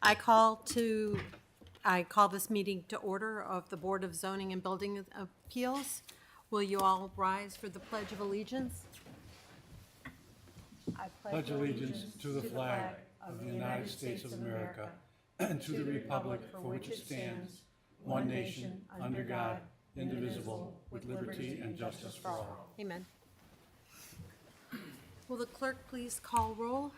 I call this meeting to order of the Board of Zoning and Building Appeals. Will you all rise for the Pledge of Allegiance? I Pledge allegiance to the flag of the United States of America and to the republic for which it stands, one nation, under God, indivisible, with liberty and justice for all. Amen. Will the clerk please call roll?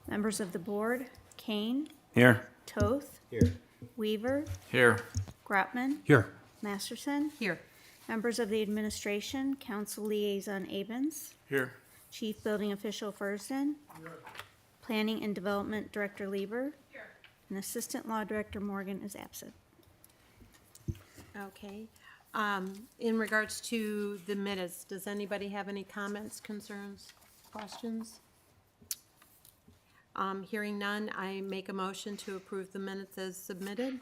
Members of the board: Kane, Here. Toth, Here. Weaver, Here. Grotman, Here. Masterson. Here. Members of the administration: Council Liaison Abens, Here. Chief Building Official Fursden, Planning and Development Director Lieber, and Assistant Law Director Morgan is absent. Okay. In regards to the minutes, does anybody have any comments, concerns, questions? Hearing none, I make a motion to approve the minutes as submitted.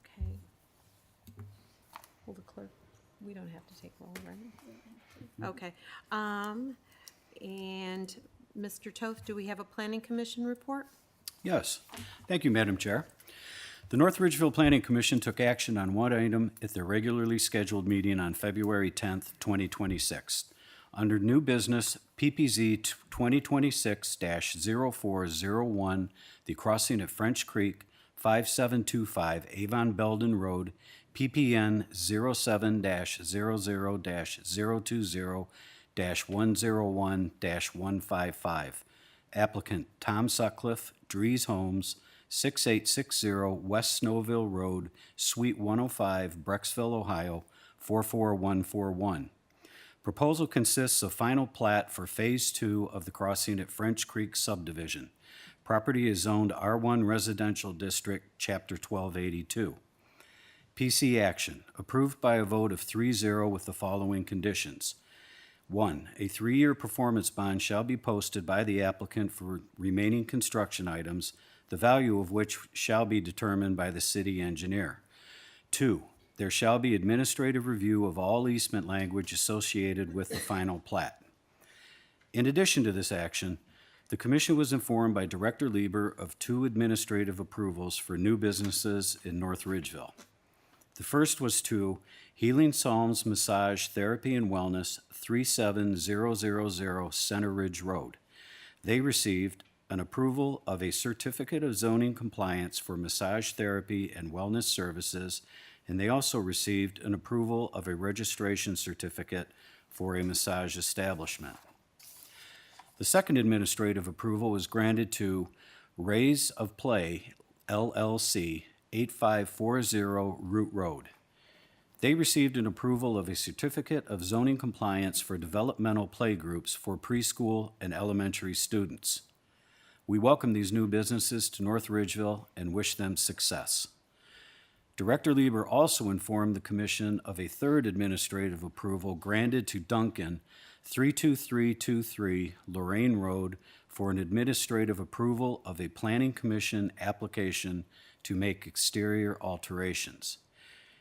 Okay. Will the clerk, we don't have to take roll, right? Okay. And Mr. Toth, do we have a planning commission report? Yes. Thank you, Madam Chair. The North Ridgeville Planning Commission took action on one item at their regularly scheduled meeting on February 10th, 2026. Under new business, PPZ 2026-0401, the crossing at French Creek, 5725 Avon Belden Road, PPN 07-00-020-101-155. Applicant Tom Sutcliffe, Dries Homes, 6860 West Snowville Road, Suite 105, Brecksville, Ohio, 44141. Proposal consists of final plat for Phase 2 of the crossing at French Creek subdivision. Property is zoned R1 Residential District, Chapter 1282. PC action, approved by a vote of 3-0 with the following conditions. 1. A 3-year performance bond shall be posted by the applicant for remaining construction items, the value of which shall be determined by the city engineer. 2. There shall be administrative review of all easement language associated with the final plat. In addition to this action, the Commission was informed by Director Lieber of 2 administrative approvals for new businesses in North Ridgeville. The first was to Healing Psalms Massage Therapy and Wellness, 37000 Center Ridge Road. They received an approval of a certificate of zoning compliance for massage therapy and wellness services, and they also received an approval of a registration certificate for a massage establishment. The second administrative approval was granted to Rays of Play, LLC, 8540 Root Road. They received an approval of a certificate of zoning compliance for developmental play groups for preschool and elementary students. We welcome these new businesses to North Ridgeville and wish them success. Director Lieber also informed the Commission of a third administrative approval granted to Duncan, 32323 Lorraine Road, for an administrative approval of a Planning Commission application to make exterior alterations.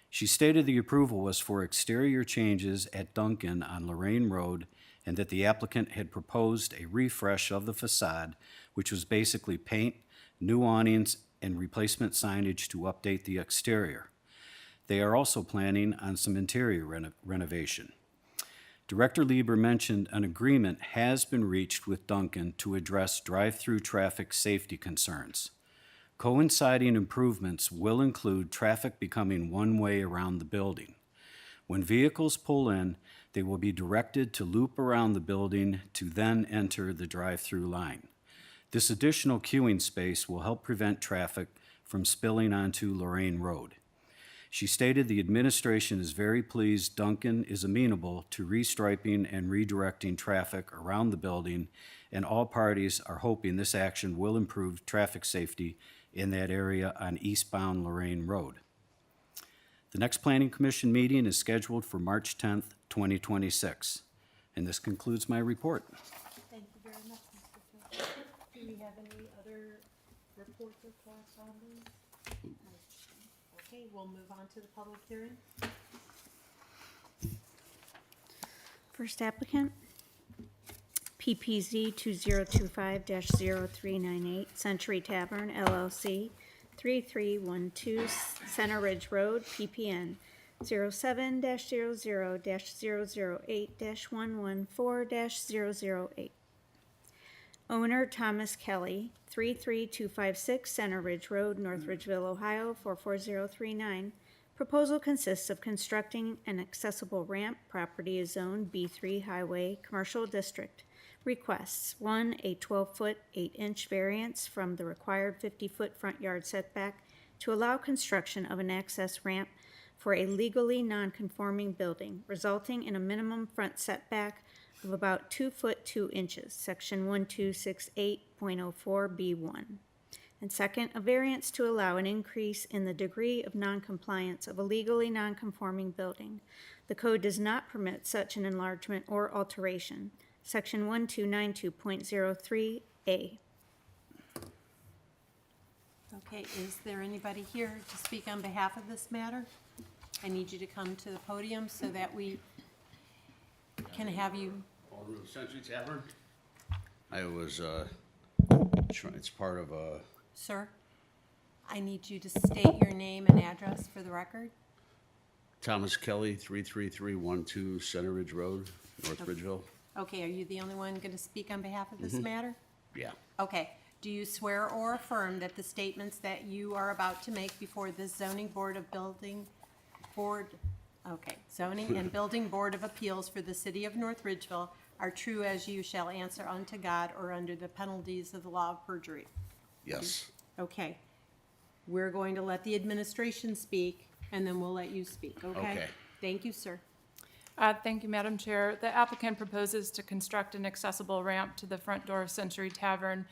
She stated the approval was for exterior changes at Duncan on Lorraine Road and that the applicant had proposed a refresh of the facade, which was basically paint, new awnings, and replacement signage to update the exterior. They are also planning on some interior renovation. Director Lieber mentioned an agreement has been reached with Duncan to address drive-through traffic safety concerns. Coinciding improvements will include traffic becoming one-way around the building. When vehicles pull in, they will be directed to loop around the building to then enter the drive-through line. This additional queuing space will help prevent traffic from spilling onto Lorraine Road. She stated the administration is very pleased Duncan is amenable to restriping and redirecting traffic around the building, and all parties are hoping this action will improve traffic safety in that area on eastbound Lorraine Road. The next Planning Commission meeting is scheduled for March 10th, 2026. And this concludes my report. Thank you very much, Mr. Toth. Do we have any other reports or correspondence? Okay, we'll move on to the public hearing. First applicant, PPZ 2025-0398, Century Tavern LLC, 3312 Center Ridge Road, PPN 07-00-008-114-008. Owner Thomas Kelly, 33256 Center Ridge Road, North Ridgeville, Ohio, 44039. Proposal consists of constructing an accessible ramp. Property is zoned B3 Highway Commercial District. Requests: 1, a 12-foot 8-inch variance from the required 50-foot front yard setback to allow construction of an access ramp for a legally non-conforming building, resulting in a minimum front setback of about 2 foot 2 inches, section 1268.04B1. And second, a variance to allow an increase in the degree of noncompliance of a legally nonconforming building. The code does not permit such an enlargement or alteration, section 1292.03A. Okay, is there anybody here to speak on behalf of this matter? I need you to come to the podium so that we can have you. Owner of Century Tavern. I was, it's part of a, Sir, I need you to state your name and address for the record. Thomas Kelly, 33312 Center Ridge Road, North Ridgeville. Okay, are you the only one going to speak on behalf of this matter? Yeah, Okay, do you swear or affirm that the statements that you are about to make before this zoning board of building board, zoning and building board of appeals for the city of North Ridgeville are true as you shall answer unto God or under the penalties of the law of perjury? yes. Okay, we're going to let the administration speak, and then we'll let you speak, okay? Okay. Thank you, sir. Thank you, Madam Chair. The applicant proposes to construct an accessible ramp to the front door of Century Tavern.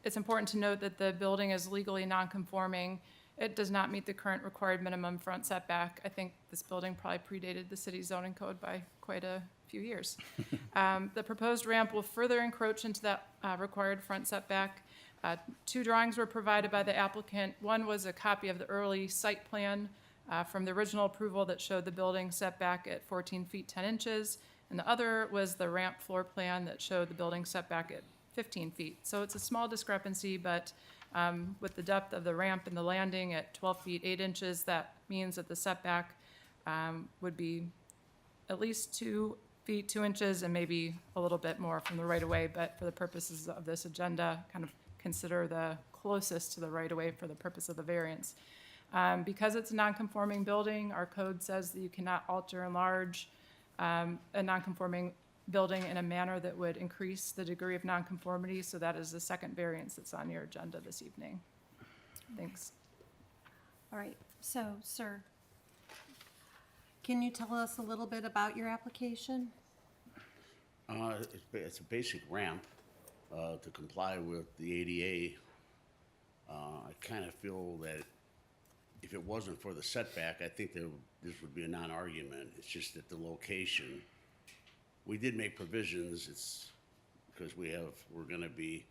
It's important to note that the building is legally non-conforming. It does not meet the current required minimum front setback. I think this building probably predated the city's zoning code by quite a few years. The proposed ramp will further encroach into that required front setback. 2 drawings were provided by the applicant. One was a copy of the early site plan from the original approval that showed the building setback at 14 feet 10 inches, and the other was the ramp floor plan that showed the building setback at 15 feet. So it's a small discrepancy, but with the depth of the ramp and the landing at 12 feet 8 inches, that means that the setback would be at least 2 feet 2 inches and maybe a little bit more from the right-of-way, but for the purposes of this agenda, kind of consider the closest to the right-of-way for the purpose of the variance. Because it's a non-conforming building, our code says that you cannot alter or enlarge a non-conforming building in a manner that would increase the degree of nonconformity, so that is the second variance that's on your agenda this evening. Thanks. All right, so, sir, can you tell us a little bit about your application? It's a basic ramp to comply with the ADA. I kind of feel that if it wasn't for the setback, I think this would be a non-argument. It's just that the location, we did make provisions. It's because we're gonna be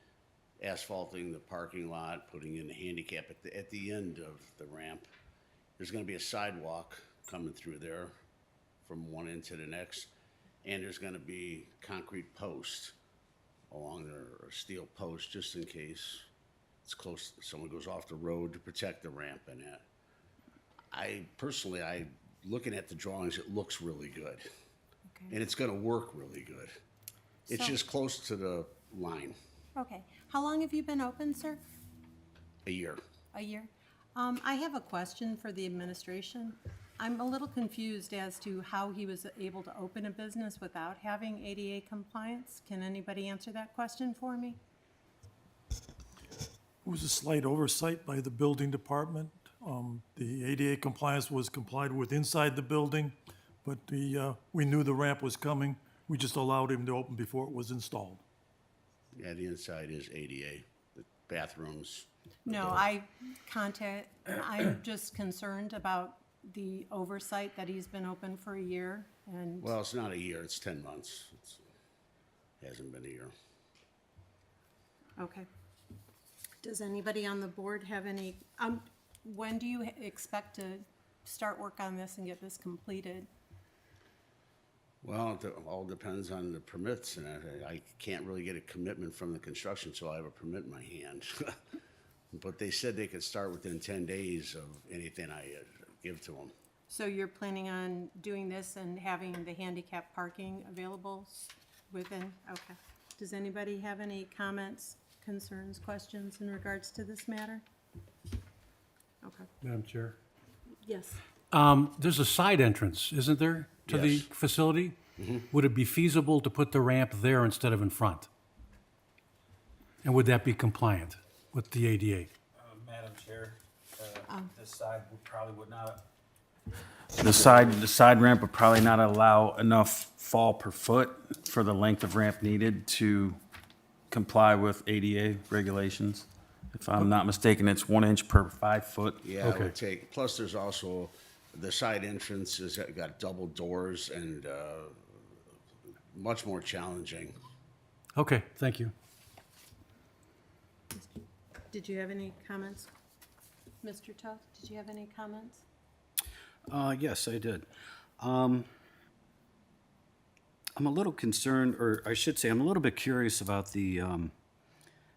asphalting the parking lot, putting in the handicap at the end of the ramp. There's gonna be a sidewalk coming through there from one end to the next, and there's gonna be concrete posts along there, or steel posts, just in case it's close, someone goes off the road to protect the ramp and that. Looking at the drawings, it looks really good. Okay. And it's gonna work really good. It's So- just close to the line, Okay, how long have you been open, sir? a year. A year? I have a question for the administration. I'm a little confused as to how he was able to open a business without having ADA compliance. Can anybody answer that question for me? It was a slight oversight by the building department. The ADA compliance was complied with inside the building, but we knew the ramp was coming. We just allowed him to open before it was installed. Yeah, the inside is ADA, the bathrooms. No, I'm just concerned about the oversight that he's been open for a year and, Well, it's not a year, it's 10 months. It hasn't been a year. okay. Does anybody on the board have any, when do you expect to start work on this and get this completed? Well, it all depends on the permits, and I can't really get a commitment from the construction until I have a permit in my hand. But they said they could start within 10 days of anything I give to them. So you're planning on doing this and having the handicap parking available within, okay. Does anybody have any comments, concerns, questions in regards to this matter? Okay, Madam Chair. yes. There's a side entrance, isn't there, to the Yes. facility? Would it be feasible to put the ramp there instead of in front? And would that be compliant with the ADA? Madam Chair, this side would not. The side ramp would probably not allow enough fall per foot for the length of ramp needed to comply with ADA regulations. If I'm not mistaken, it's 1 inch per 5 foot. Yeah, it Okay. would take, plus there's also, the side entrance has got double doors and much more challenging. Okay, thank you. Did you have any comments? Mr. Tuff, did you have any comments? Yes, I did. I'm a little concerned, or I should say, I'm a little bit curious about the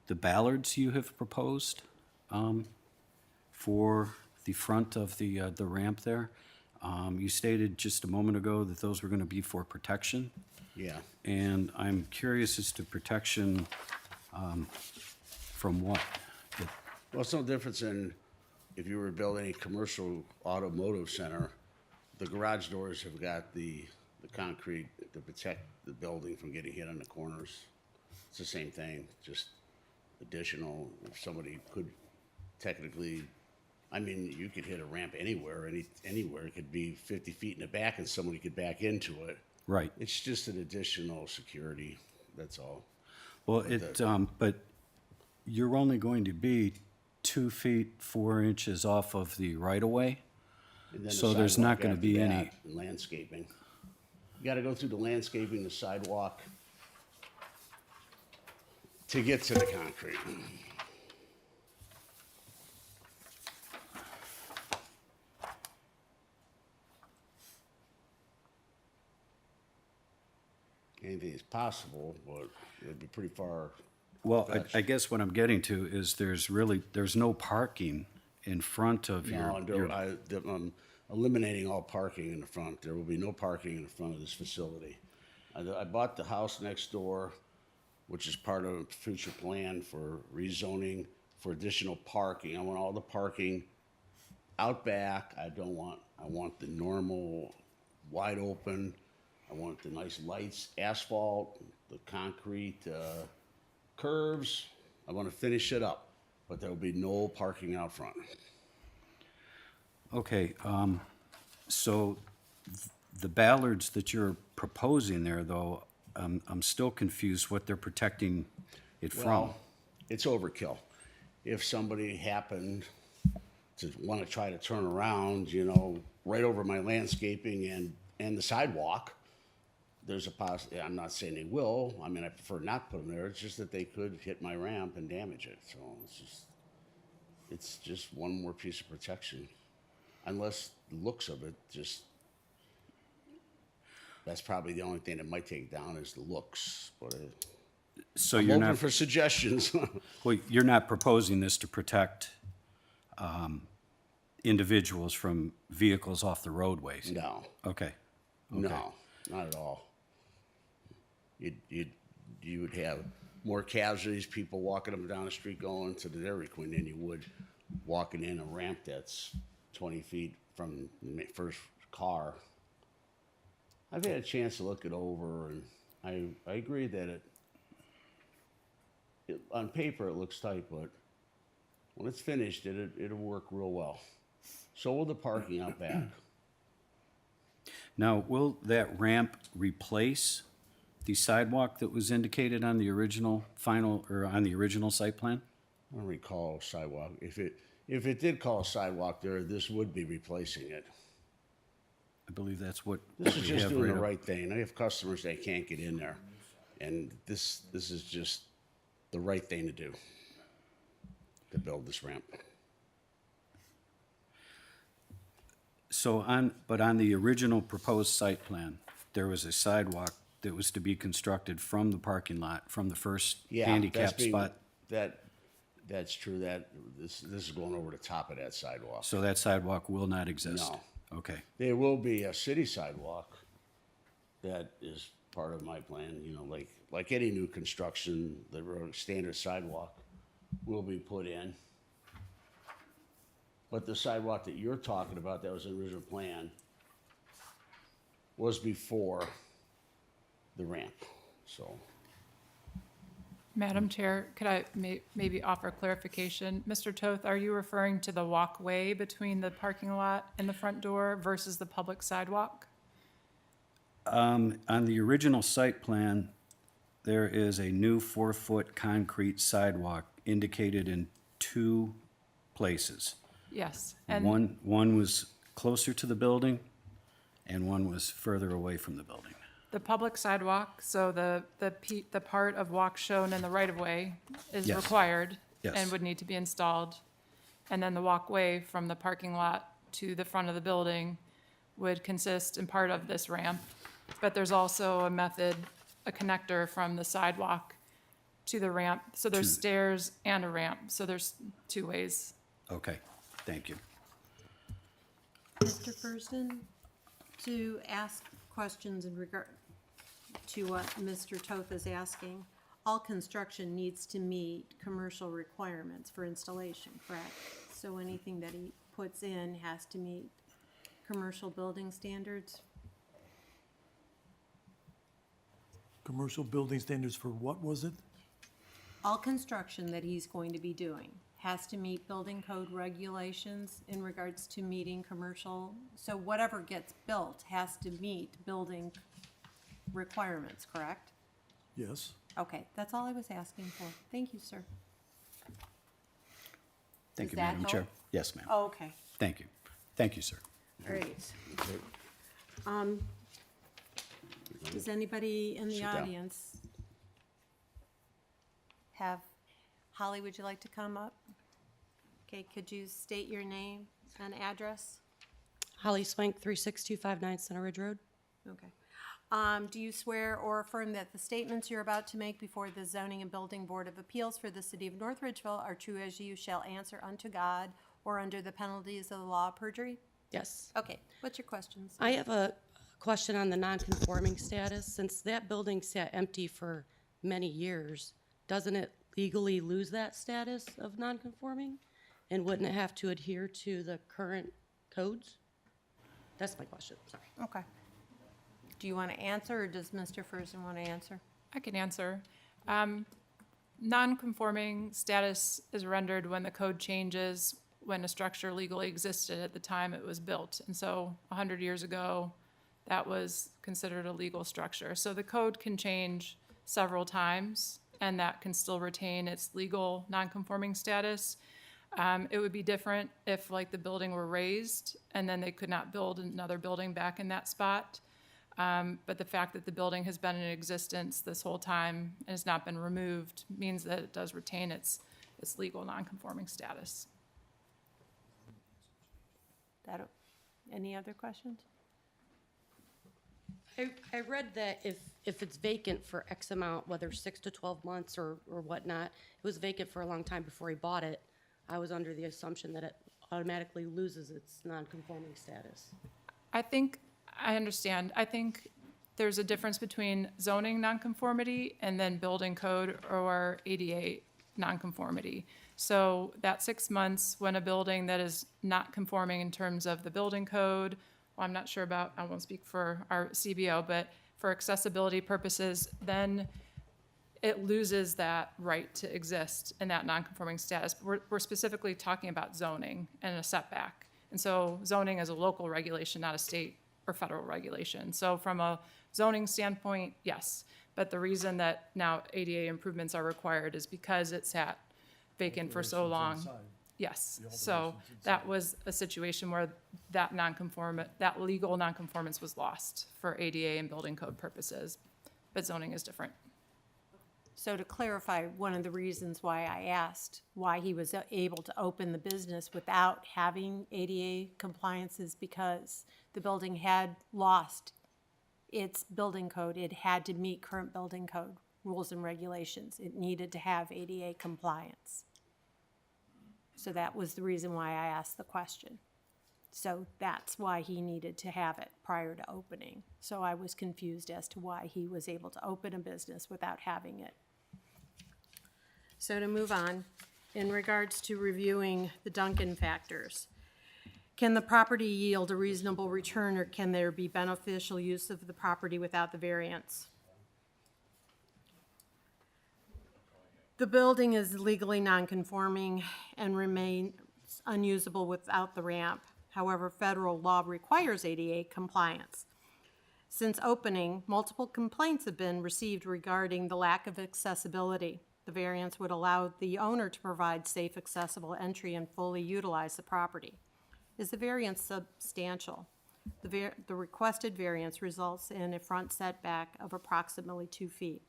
ballards you have proposed for the front of the ramp there. You stated just a moment ago that those were going to be for protection, Yeah. and I'm curious as to protection from what? Well, it's no difference in if you were building a commercial automotive center, the garage doors have got the concrete to protect the building from getting hit on the corners. It's the same thing, just additional, if somebody could technically, I mean, you could hit a ramp anywhere, anywhere. It could be 50 feet in the back and somebody could back into it. Right. It's just an additional security, that's all. Well, but you're only going to be 2 feet, 4 inches off of the right-of-way? And then the So there's not sidewalk gonna after be that, any- and landscaping. You gotta go through the landscaping, the sidewalk to get to the concrete. Anything is possible, but it'd be pretty far. Well, I guess what I'm getting to is there's no parking in front of No, your, I'm eliminating all parking in the front. There will be no parking in the front of this facility. I bought the house next door, which is part of a future plan for rezoning for additional parking. I want all the parking out back. I want the normal wide open. I want the nice lights, asphalt, the concrete, curves. I want to finish it up, but there will be no parking out front. okay, so the ballards that you're proposing there, though, I'm still confused what they're protecting it from. Well, it's overkill. If somebody happened to want to try to turn around, right over my landscaping and the sidewalk, there's a I'm not saying they will. I mean, I prefer not to put them there. It's just that they could hit my ramp and damage it. So it's just one more piece of protection. Unless the looks of it that's probably the only thing that might take down is the looks. But So I'm you're open not, for suggestions. well, you're not proposing this to protect individuals from vehicles off the roadways? No. Okay. No, not at all. You would have more casualties, people walking up and down the street going to the Dairy Queen than you would walking in a ramp that's 20 feet from the first car. I've had a chance to look it over, and I agree that on paper it looks tight, but when it's finished, it'll work real well. So will the parking out back. Now, will that ramp replace the sidewalk that was indicated on the original on the original site plan? I don't recall sidewalk. If it did call a sidewalk there, this would be replacing it. I believe that's what This is we just have doing the up. right thing. I have customers that can't get in there, and this is just the right thing to do, to build this ramp. So but on the original proposed site plan, there was a sidewalk that was to be constructed from the parking lot, from the first Yeah, handicap spot. That's true, this is going over the top of that sidewalk. So that sidewalk will not exist? No. Okay, There will be a city sidewalk that is part of my plan, like any new construction, the road standard sidewalk will be put in. But the sidewalk that you're talking about, that was in the original plan, was before the ramp, so. Madam Chair, could I maybe offer clarification? Mr. Toth, are you referring to the walkway between the parking lot and the front door versus the public sidewalk? on the original site plan, there is a new 4-foot concrete sidewalk indicated in 2 places. Yes, and One was closer to the building, and one was further away from the building. the public sidewalk, so the part of walk shown in the right-of-way is Yes. required Yes. and would need to be installed. And then the walkway from the parking lot to the front of the building would consist in part of this ramp. But there's also a connector from the sidewalk to the ramp. So there's To- stairs and a ramp, so there's 2 ways. Okay, thank you. Mr. Furston, to ask questions in regard to what Mr. Toth is asking, all construction needs to meet commercial requirements for installation, correct? So anything that he puts in has to meet commercial building standards? Commercial building standards for what was it? All construction that he's going to be doing has to meet building code regulations in regards to meeting commercial, so whatever gets built has to meet building requirements, correct? Yes. Okay, that's all I was asking for. Thank you, sir. Thank Does you, that Madam Chair. help? Yes, ma'am. Okay, Thank you. Thank you, sir. all right. Does anybody in the Sit down. audience have, Holly, would you like to come up? Okay, could you state your name and address? Holly Swank, 36259 Center Ridge Road. Okay. Do you swear or affirm that the statements you're about to make before the Zoning and Building Board of Appeals for the City of North Ridgeville are true as you shall answer unto God or under the penalties of the law of perjury? Yes. Okay, what's your questions? I have a question on the non-conforming status. Since that building sat empty for many years, doesn't it legally lose that status of non-conforming? And wouldn't it have to adhere to the current codes? That's my question, sorry. Okay. Do you want to answer, or does Mr. Furston want to answer? I can answer. Non-conforming status is rendered when the code changes, when a structure legally existed at the time it was built. And so 100 years ago, that was considered a legal structure. So the code can change several times, and that can still retain its legal non-conforming status. It would be different if, like, the building were raised, and then they could not build another building back in that spot. But the fact that the building has been in existence this whole time and has not been removed means that it does retain its legal non-conforming status. Any other questions? I read that if it's vacant for X amount, whether 6 to 12 months or whatnot, it was vacant for a long time before he bought it. I was under the assumption that it automatically loses its non-conforming status. I understand. I think there's a difference between zoning nonconformity and then building code or ADA nonconformity. So that 6 months when a building that is not conforming in terms of the building code, well, I'm not sure about, I won't speak for our CBO, but for accessibility purposes, then it loses that right to exist in that nonconforming status. We're specifically talking about zoning and a setback. And so zoning is a local regulation, not a state or federal regulation. So from a zoning standpoint, yes. But the reason that now ADA improvements are required is because it sat vacant for so long. Yes, so that was a situation where that legal nonconformance was lost for ADA and building code purposes, but zoning is different. So to clarify, one of the reasons why I asked why he was able to open the business without having ADA compliance is because the building had lost its building code. It had to meet current building code rules and regulations. It needed to have ADA compliance. So that was the reason why I asked the question. So that's why he needed to have it prior to opening. So I was confused as to why he was able to open a business without having it. So to move on, in regards to reviewing the Duncan factors, can the property yield a reasonable return, or can there be beneficial use of the property without the variance? The building is legally nonconforming and remains unusable without the ramp. However, federal law requires ADA compliance. Since opening, multiple complaints have been received regarding the lack of accessibility. The variance would allow the owner to provide safe, accessible entry and fully utilize the property. Is the variance substantial? The requested variance results in a front setback of approximately 2 feet,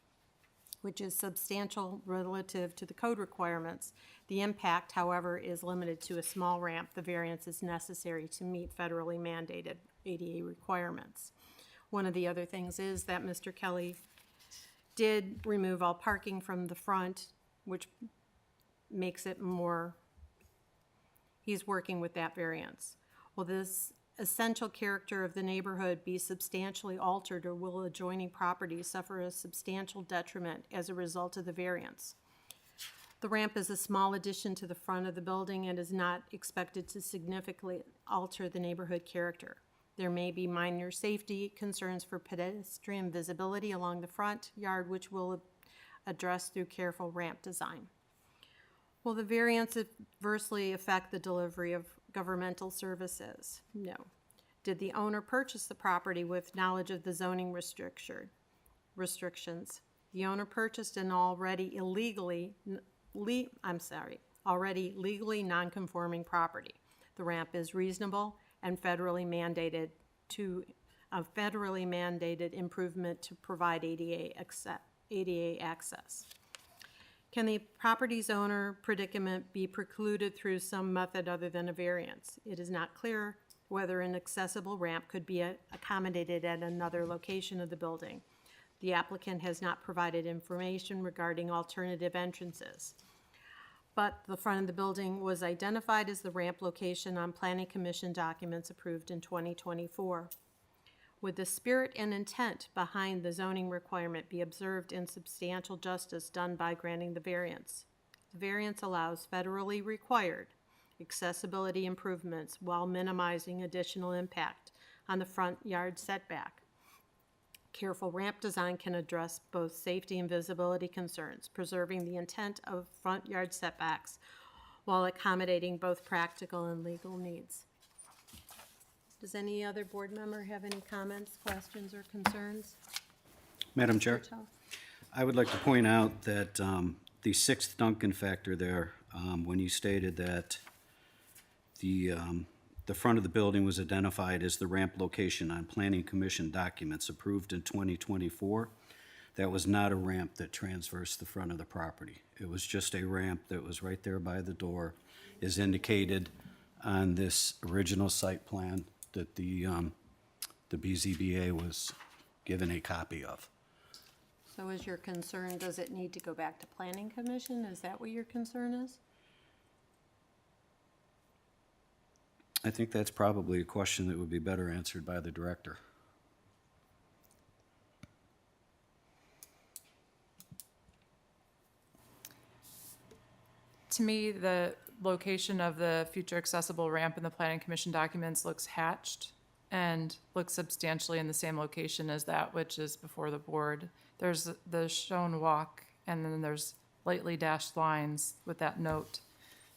which is substantial relative to the code requirements. The impact, however, is limited to a small ramp. The variance is necessary to meet federally mandated ADA requirements. One of the other things is that Mr. Kelly did remove all parking from the front, which makes it more, he's working with that variance. Will this essential character of the neighborhood be substantially altered, or will adjoining properties suffer a substantial detriment as a result of the variance? The ramp is a small addition to the front of the building and is not expected to significantly alter the neighborhood character. There may be minor safety concerns for pedestrian visibility along the front yard, which will address through careful ramp design. Will the variance adversely affect the delivery of governmental services? No. Did the owner purchase the property with knowledge of the zoning restrictions? The owner purchased an already legally non-conforming property. The ramp is reasonable and federally mandated improvement to provide ADA access. Can the property's owner predicament be precluded through some method other than a variance? It is not clear whether an accessible ramp could be accommodated at another location of the building. The applicant has not provided information regarding alternative entrances, but the front of the building was identified as the ramp location on Planning Commission documents approved in 2024. Would the spirit and intent behind the zoning requirement be observed in substantial justice done by granting the variance? The variance allows federally required accessibility improvements while minimizing additional impact on the front yard setback. Careful ramp design can address both safety and visibility concerns, preserving the intent of front yard setbacks while accommodating both practical and legal needs. Does any other board member have any comments, questions, or concerns? Madam Chair, Mr. Chow? I would like to point out that the sixth Duncan factor there, when you stated that the front of the building was identified as the ramp location on Planning Commission documents approved in 2024, that was not a ramp that traversed the front of the property. It was just a ramp that was right there by the door, as indicated on this original site plan that the BZBA was given a copy of. So is your concern, does it need to go back to Planning Commission? Is that what your concern is? I think that's probably a question that would be better answered by the director. To me, the location of the future accessible ramp in the Planning Commission documents looks hatched and looks substantially in the same location as that which is before the board. There's the shown walk, and then there's lightly dashed lines with that note.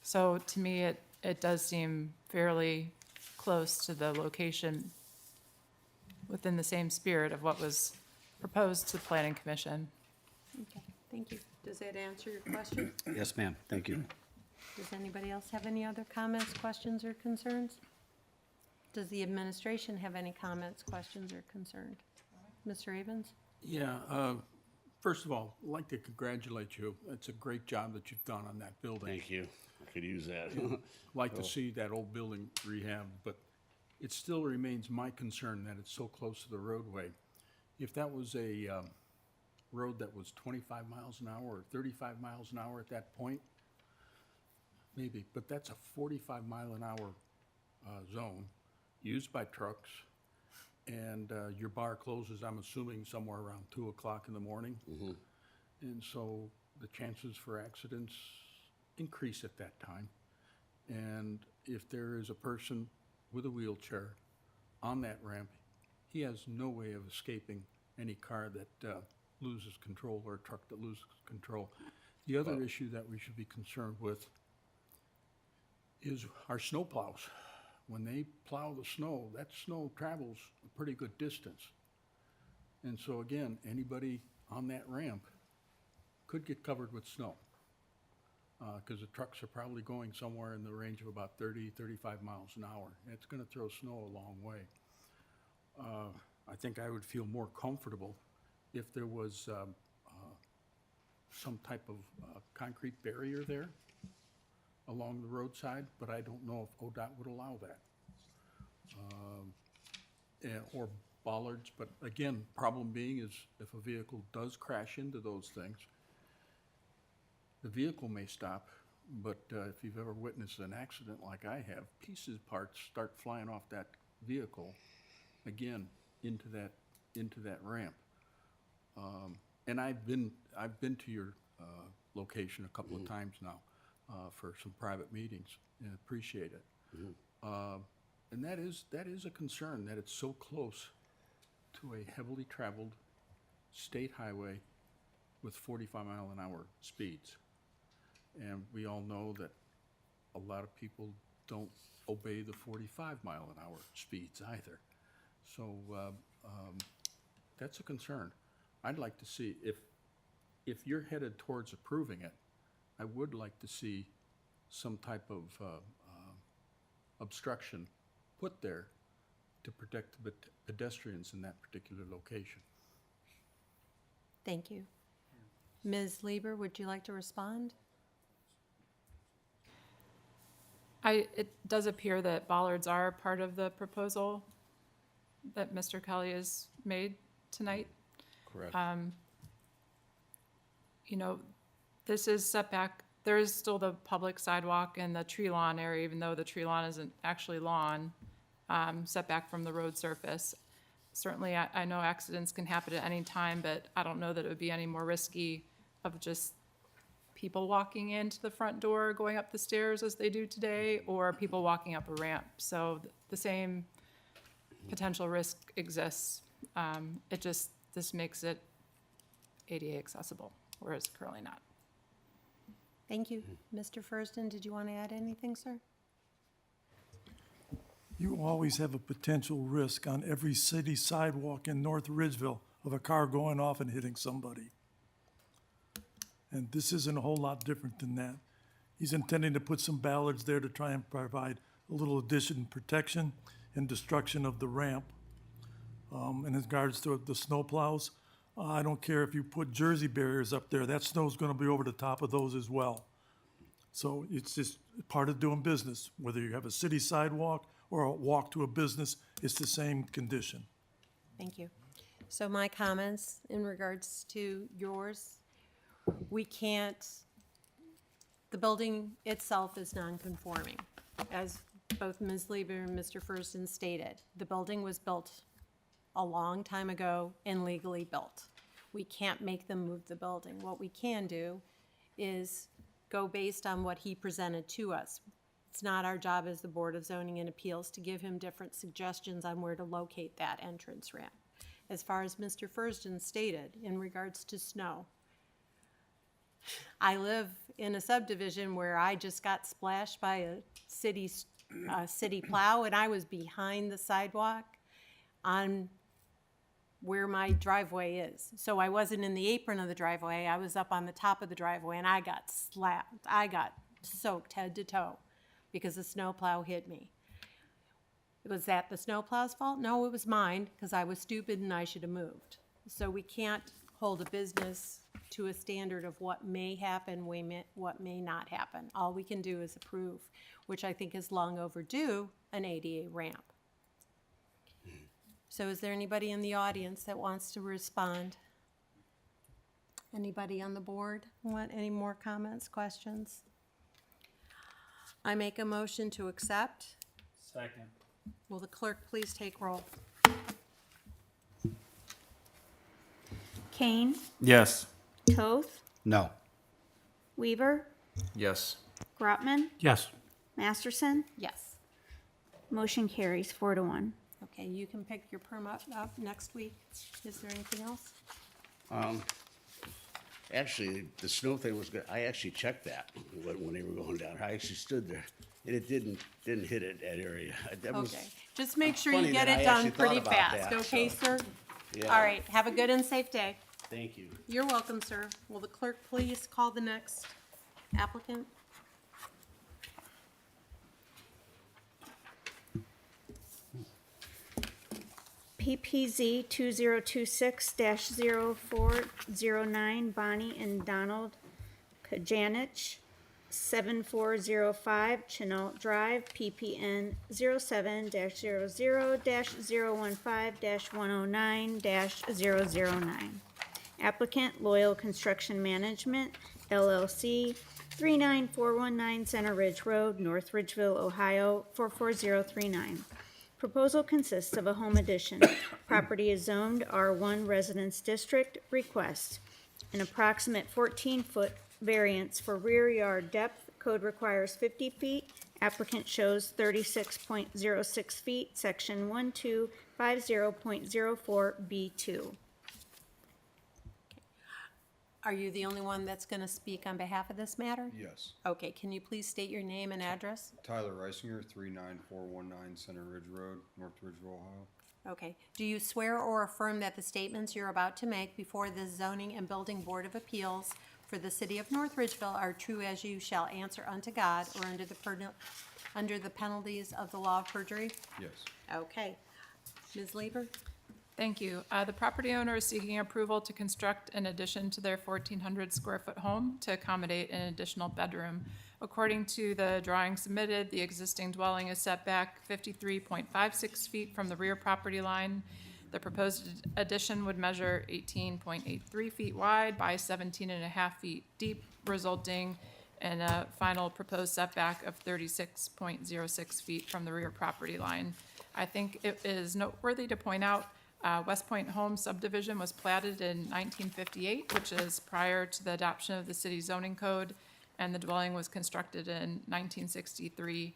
So to me, it does seem fairly close to the location within the same spirit of what was proposed to the Planning Commission. Okay, thank you. Does that answer your question? Yes, ma'am, thank you. Does anybody else have any other comments, questions, or concerns? Does the administration have any comments, questions, or concerns? Mr. Avens? Yeah, first of all, I'd like to congratulate you. It's a great job that you've done on that building. Thank you. I could use that. Like to see that old building rehabbed, but it still remains my concern that it's so close to the roadway. if that was a road that was 25 miles an hour or 35 miles an hour at that point, maybe, but that's a 45 mile an hour zone used by trucks, and your bar closes, I'm assuming, somewhere around 2 o'clock in the morning. And so the chances for accidents increase at that time. And if there is a person with a wheelchair on that ramp, he has no way of escaping any car that loses control or a truck that loses control. The other issue that we should be concerned with is our snow plows. When they plow the snow, that snow travels a pretty good distance. And so again, anybody on that ramp could get covered with snow, because the trucks are probably going somewhere in the range of about 30, 35 miles an hour. And it's gonna throw snow a long way. I think I would feel more comfortable if there was some type of concrete barrier there along the roadside, but I don't know if ODOT would allow that. Or bollards, but again, problem being is if a vehicle does crash into those things, the vehicle may stop, but if you've ever witnessed an accident like I have, parts start flying off that vehicle, again, into that ramp. And I've been to your location a couple of times now for some private meetings, and appreciate it. And that is a concern, that it's so close to a heavily traveled state highway with 45 mile an hour speeds. And we all know that a lot of people don't obey the 45 mile an hour speeds either. So that's a concern. I'd like to see, if you're headed towards approving it, I would like to see some type of obstruction put there to protect the pedestrians in that particular location. Thank you. Ms. Lieber, would you like to respond? It does appear that bollards are part of the proposal that Mr. Kelly has made tonight. Correct. You know, this is setback, there is still the public sidewalk and the tree lawn area, even though the tree lawn isn't actually lawn, setback from the road surface. Certainly, I know accidents can happen at any time, but I don't know that it would be any more risky of just people walking into the front door, going up the stairs as they do today, or people walking up a ramp. So the same potential risk exists. This makes it ADA accessible, whereas currently not. Thank you. Mr. Furston, did you want to add anything, sir? You always have a potential risk on every city sidewalk in North Ridgeville of a car going off and hitting somebody. And this isn't a whole lot different than that. He's intending to put some ballards there to try and provide a little additional protection and destruction of the ramp. In regards to the snow plows, I don't care if you put Jersey barriers up there, that snow's gonna be over the top of those as well. So it's just part of doing business. Whether you have a city sidewalk or a walk to a business, it's the same condition. Thank you. So my comments in regards to yours, we can't, the building itself is non-conforming. As both Ms. Lieber and Mr. Furston stated, the building was built a long time ago and legally built. We can't make them move the building. What we can do is go based on what he presented to us. It's not our job as the Board of Zoning and Appeals to give him different suggestions on where to locate that entrance ramp. As far as Mr. Furston stated, in regards to snow, I live in a subdivision where I just got splashed by a city plow, and I was behind the sidewalk on where my driveway is. So I wasn't in the apron of the driveway, I was up on the top of the driveway, and I got slapped. I got soaked head to toe because the snowplow hit me. Was that the snowplow's fault? No, it was mine, because I was stupid and I should have moved. So we can't hold a business to a standard of what may happen, what may not happen. All we can do is approve, which I think is long overdue, an ADA ramp. So is there anybody in the audience that wants to respond? Anybody on the board want any more comments, questions? I make a motion to accept. Second. Will the clerk please take roll? Kane, Yes. Toth, No. Weaver, Yes. Grotman, Yes. Masterson. Yes. Motion carries 4-1. Okay, you can pick your permit up next week. Is there anything else? Actually, the snow thing was good. I actually checked that when they were going down. I actually stood there, and it didn't hit it, that area. That was Okay, just make sure you funny get that it I done actually thought pretty about fast, that, okay, so, sir? yeah. All right, have a good and safe day. Thank you. You're welcome, sir. Will the clerk please call the next applicant? PPZ 2026-0409, Bonnie and Donald Kajanich, 7405 Chenault Drive, PPN 07-000-015-109-009. Applicant Loyal Construction Management, LLC, 39419 Center Ridge Road, North Ridgeville, Ohio, 44039. Proposal consists of a home addition. Property is zoned R1 Residence District. Request an approximate 14-foot variance for rear yard depth. Code requires 50 feet. Applicant shows 36.06 feet, section 1250.04B2. Are you the only one that's going to speak on behalf of this matter? Yes. Okay, can you please state your name and address? Tyler Reisinger, 39419 Center Ridge Road, North Ridgeville, Ohio. Okay. Do you swear or affirm that the statements you're about to make before the Zoning and Building Board of Appeals for the City of North Ridgeville are true as you shall answer unto God or under the penalties of the law of perjury? Yes. Okay. Ms. Lieber? Thank you. The property owner is seeking approval to construct an addition to their 1,400 square foot home to accommodate an additional bedroom. According to the drawing submitted, the existing dwelling is set back 53.56 feet from the rear property line. The proposed addition would measure 18.83 feet wide by 17.5 feet deep, resulting in a final proposed setback of 36.06 feet from the rear property line. I think it is noteworthy to point out West Point Home subdivision was platted in 1958, which is prior to the adoption of the city zoning code, and the dwelling was constructed in 1963.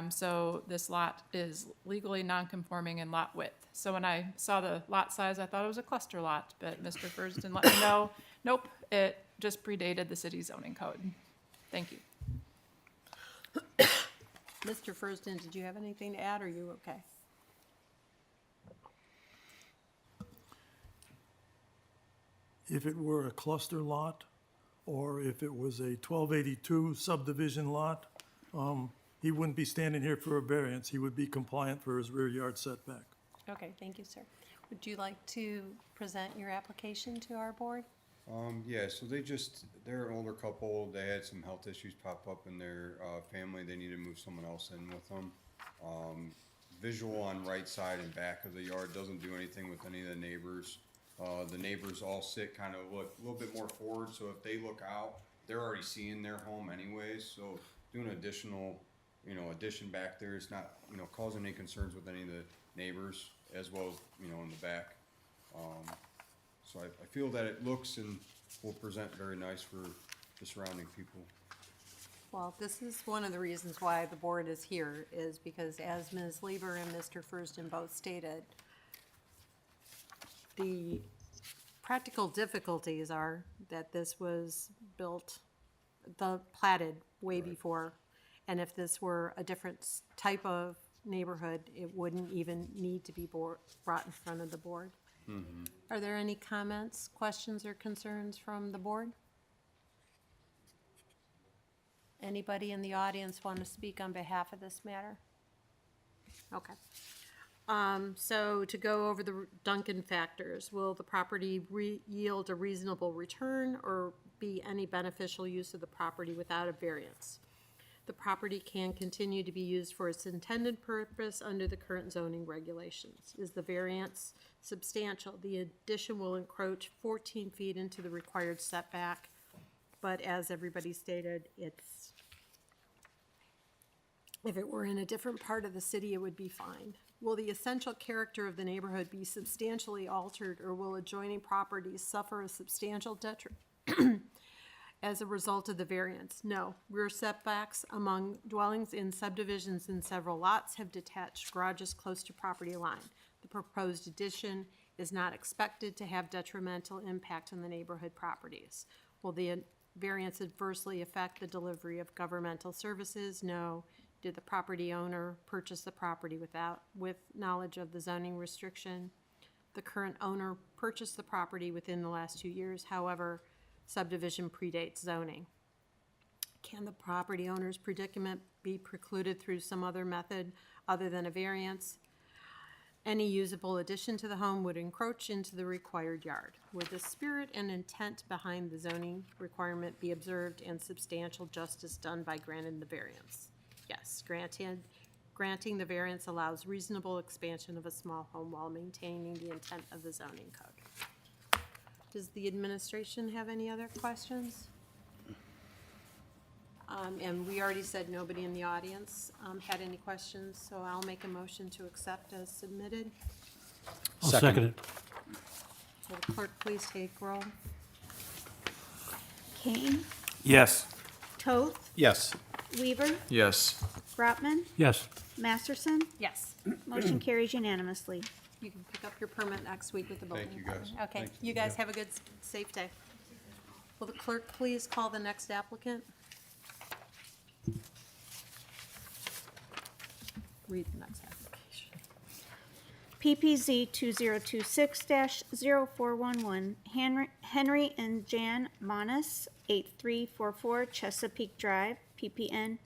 So this lot is legally non-conforming in lot width. So when I saw the lot size, I thought it was a cluster lot, but Mr. Furston let me know, nope, it just predated the city zoning code. Thank you. Mr. Furston, did you have anything to add, or are you okay? If it were a cluster lot, or if it was a 1282 subdivision lot, he wouldn't be standing here for a variance. He would be compliant for his rear yard setback. Okay, thank you, sir. Would you like to present your application to our board? Yeah, so they're an older couple. They had some health issues pop up in their family. They needed to move someone else in with them. Visual on right side and back of the yard, doesn't do anything with any of the neighbors. The neighbors all sit kind of look a little bit more forward, so if they look out, they're already seeing their home anyways. So doing additional, addition back there is not, causing any concerns with any of the neighbors as well as, in the back. So I feel that it looks and will present very nice for the surrounding people. Well, this is one of the reasons why the board is here, is because as Ms. Lieber and Mr. Furston both stated, the practical difficulties are that this was platted way before, and if this were a different type of neighborhood, it wouldn't even need to be brought in front of the board. Mm-hmm. Are there any comments, questions, or concerns from the board? Anybody in the audience want to speak on behalf of this matter? Okay. So to go over the Duncan factors, will the property yield a reasonable return or be any beneficial use of the property without a variance? The property can continue to be used for its intended purpose under the current zoning regulations. Is the variance substantial? The addition will encroach 14 feet into the required setback, but as everybody stated, if it were in a different part of the city, it would be fine. Will the essential character of the neighborhood be substantially altered, or will adjoining properties suffer a substantial detriment as a result of the variance? No. Rear setbacks among dwellings in subdivisions in several lots have detached garages close to property line. The proposed addition is not expected to have detrimental impact on the neighborhood properties. Will the variance adversely affect the delivery of governmental services? No. Did the property owner purchase the property with knowledge of the zoning restriction? The current owner purchased the property within the last 2 years. However, subdivision predates zoning. Can the property owner's predicament be precluded through some other method other than a variance? Any usable addition to the home would encroach into the required yard. Would the spirit and intent behind the zoning requirement be observed and substantial justice done by granting the variance? Yes, granting the variance allows reasonable expansion of a small home while maintaining the intent of the zoning code. Does the administration have any other questions? And we already said nobody in the audience had any questions, so I'll make a motion to accept as submitted. I'll second it. Will the clerk please take roll? Kane, Yes. Toth, Yes. Weaver, Yes. Brotman, Yes. Masterson. Yes. Motion carries unanimously. You can pick up your permit next week with the building. Thank you, guys. department. Okay, Thank you. you guys have a good, safe day. Will the clerk please call the next applicant? Read the next application. PPZ 2026-0411, Henry and Jan Monas, 8344 Chesapeake Drive, PPN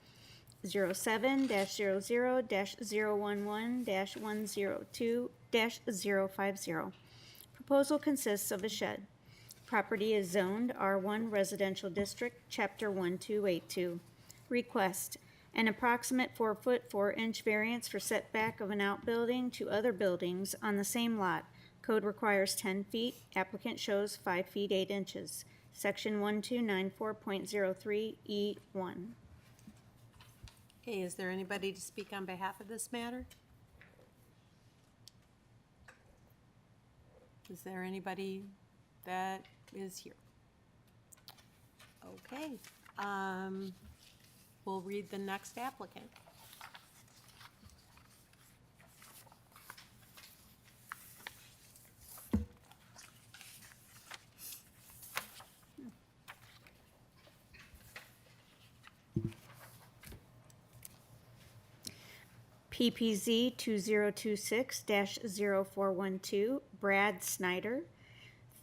07-00-011-102-050. Proposal consists of a shed. Property is zoned R1 Residential District, Chapter 1282. Request: an approximate 4-foot 4-inch variance for setback of an outbuilding to other buildings on the same lot. Code requires 10 feet. Applicant shows 5 feet 8 inches. Section 1294.03E1. Okay, is there anybody to speak on behalf of this matter? Is there anybody that is here? Okay, we'll read the next applicant. PPZ 2026-0412, Brad Snyder,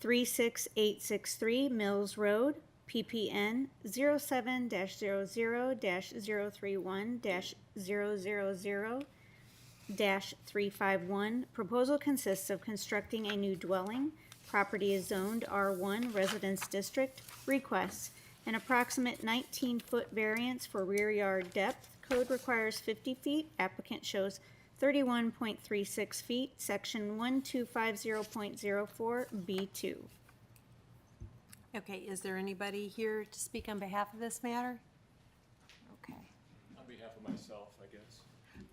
36863 Mills Road, PPN 07-001-031-000-351. Proposal consists of constructing a new dwelling. Property is zoned R1 Residence District. Requests: an approximate 19-foot variance for rear yard depth. Code requires 50 feet. Applicant shows 31.36 feet. Section 1250.04 B2. Okay, is there anybody here to speak on behalf of this matter? Okay. On behalf of myself, I guess.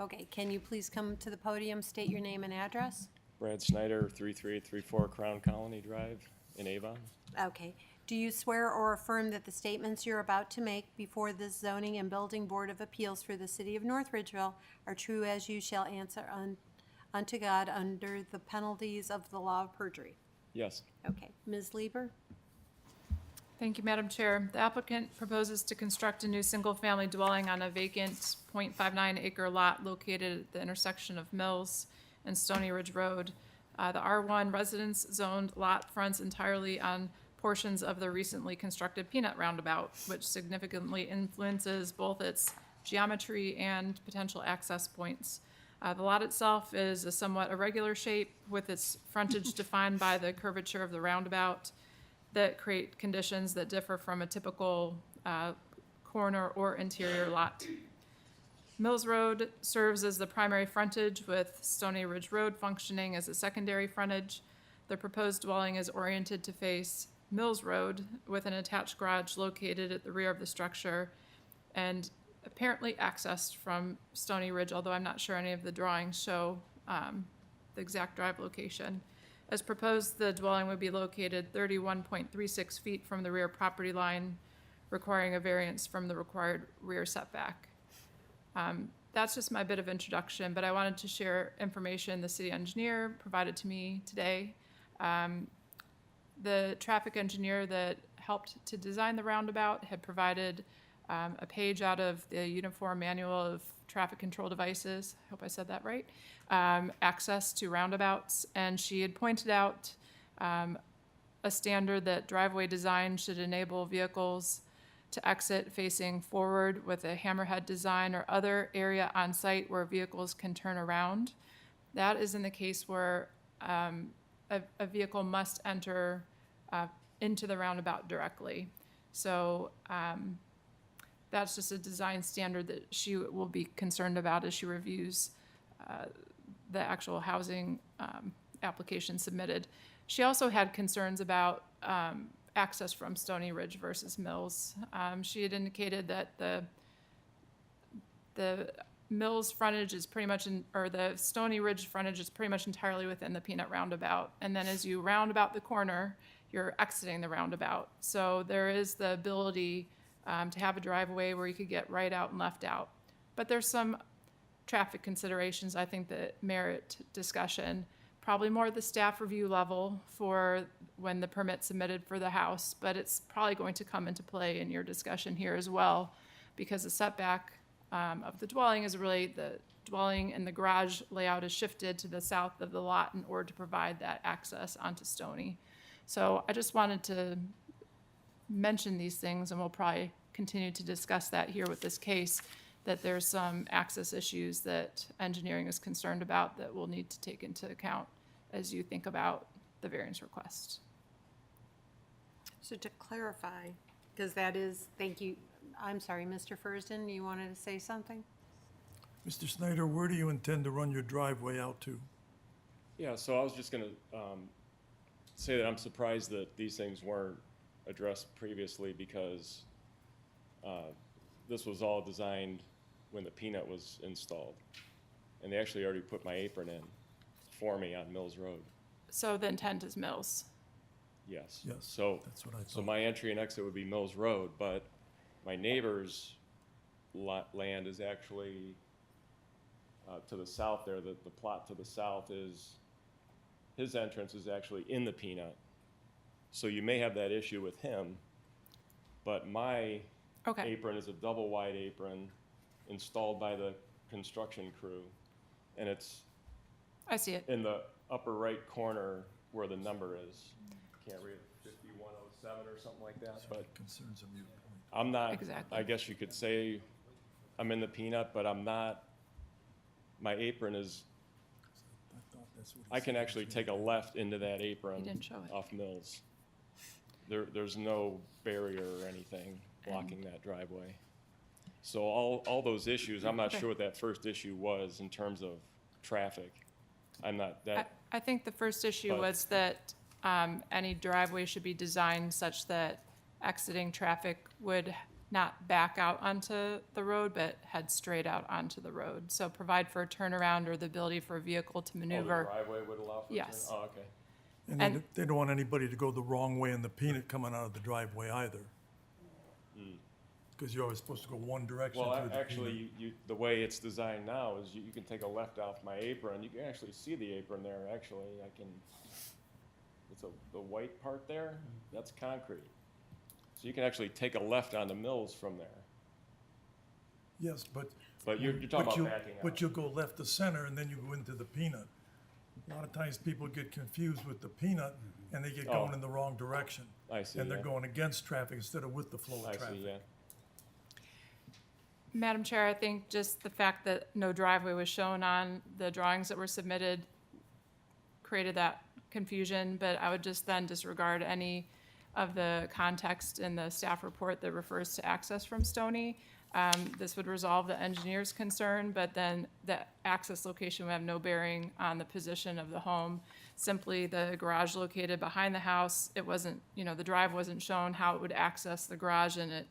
Okay, can you please come to the podium, state your name and address? Brad Snyder, 3334 Crown Colony Drive in Avon. Okay. Do you swear or affirm that the statements you're about to make before the Zoning and Building Board of Appeals for the City of North Ridgeville are true as you shall answer unto God under the penalties of the law of perjury? Yes. Okay. Ms. Lieber? Thank you, Madam Chair. The applicant proposes to construct a new single-family dwelling on a vacant .59 acre lot located at the intersection of Mills and Stony Ridge Road. The R1 residence zoned lot fronts entirely on portions of the recently constructed Peanut Roundabout, which significantly influences both its geometry and potential access points. The lot itself is a somewhat irregular shape with its frontage defined by the curvature of the roundabout that create conditions that differ from a typical corner or interior lot. Mills Road serves as the primary frontage, with Stony Ridge Road functioning as a secondary frontage. The proposed dwelling is oriented to face Mills Road with an attached garage located at the rear of the structure and apparently accessed from Stony Ridge, although I'm not sure any of the drawings show the exact drive location. As proposed, the dwelling would be located 31.36 feet from the rear property line, requiring a variance from the required rear setback. That's just my bit of introduction, but I wanted to share information the city engineer provided to me today. The traffic engineer that helped to design the roundabout had provided a page out of the Uniform Manual of Traffic Control Devices, I hope I said that right, access to roundabouts, and she had pointed out a standard that driveway design should enable vehicles to exit facing forward with a hammerhead design or other area on site where vehicles can turn around. That is in the case where a vehicle must enter into the roundabout directly. So that's just a design standard that she will be concerned about as she reviews the actual housing application submitted. She also had concerns about access from Stony Ridge versus Mills. She had indicated that the Mills frontage is pretty much or the Stony Ridge frontage is pretty much entirely within the Peanut roundabout. And then as you round about the corner, you're exiting the roundabout. So there is the ability to have a driveway where you could get right out and left out. But there's some traffic considerations I think that merit discussion. Probably more at the staff review level for when the permit's submitted for the house, but it's probably going to come into play in your discussion here as well, because the setback of the dwelling is really the dwelling and the garage layout is shifted to the south of the lot in order to provide that access onto Stony. So I just wanted to mention these things, and we'll probably continue to discuss that here with this case, that there's some access issues that engineering is concerned about that we'll need to take into account as you think about the variance request. So to clarify, because that is, thank you, I'm sorry, Mr. Fursden, you wanted to say something? Mr. Snyder, where do you intend to run your driveway out to? Yeah, so I was just gonna say that I'm surprised that these things weren't addressed previously, because this was all designed when the Peanut was installed. And they actually already put my apron in for me on Mills Road. So the intent is Mills. Yes. Yes, So, that's what I so thought. my entry and exit would be Mills Road, but my neighbor's land is actually to the south there. The plot to the south is, his entrance is actually in the Peanut. So you may have that issue with him, but my Okay, apron is a double wide apron installed by the construction crew. And it's I see it. in the upper right corner where the number is. Can't read it, 5107 or something like that, but Concerns of mute point. I'm not, Exactly. I guess you could say I'm in the Peanut, but I'm not, my apron is, I thought that's what he I can said. actually take a left into that apron He didn't show it. off Mills. There's no barrier or anything blocking that driveway. So all those issues, I'm not Okay. sure what that first issue was in terms of traffic. I'm not that, I think the first issue But- was that any driveway should be designed such that exiting traffic would not back out onto the road, but head straight out onto the road. So provide for a turnaround or the ability for a vehicle to the maneuver. driveway would allow for a turn? Yes. Oh, okay. And And- they don't want anybody to go the wrong way in the Peanut coming out of the driveway either. Because you're always supposed to go one direction Well, through the actually, the way it's designed now is you can take a left off my apron. You can actually see the apron there, actually. It's the white part there, that's concrete. So you can actually take a left on the Mills from there. Yes, but. But you're talking about backing out. But you'll go left to center and then you go into the Peanut. A lot of times people get confused with the Peanut and they get Oh. going in the wrong direction. I see, And they're yeah. going against traffic instead of with the flow I of traffic. see, yeah. Madam Chair, I think just the fact that no driveway was shown on the drawings that were submitted created that confusion, but I would just then disregard any of the context in the staff report that refers to access from Stony. This would resolve the engineer's concern, but then the access location would have no bearing on the position of the home. Simply the garage located behind the house, it wasn't, the drive wasn't shown how it would access the garage, and it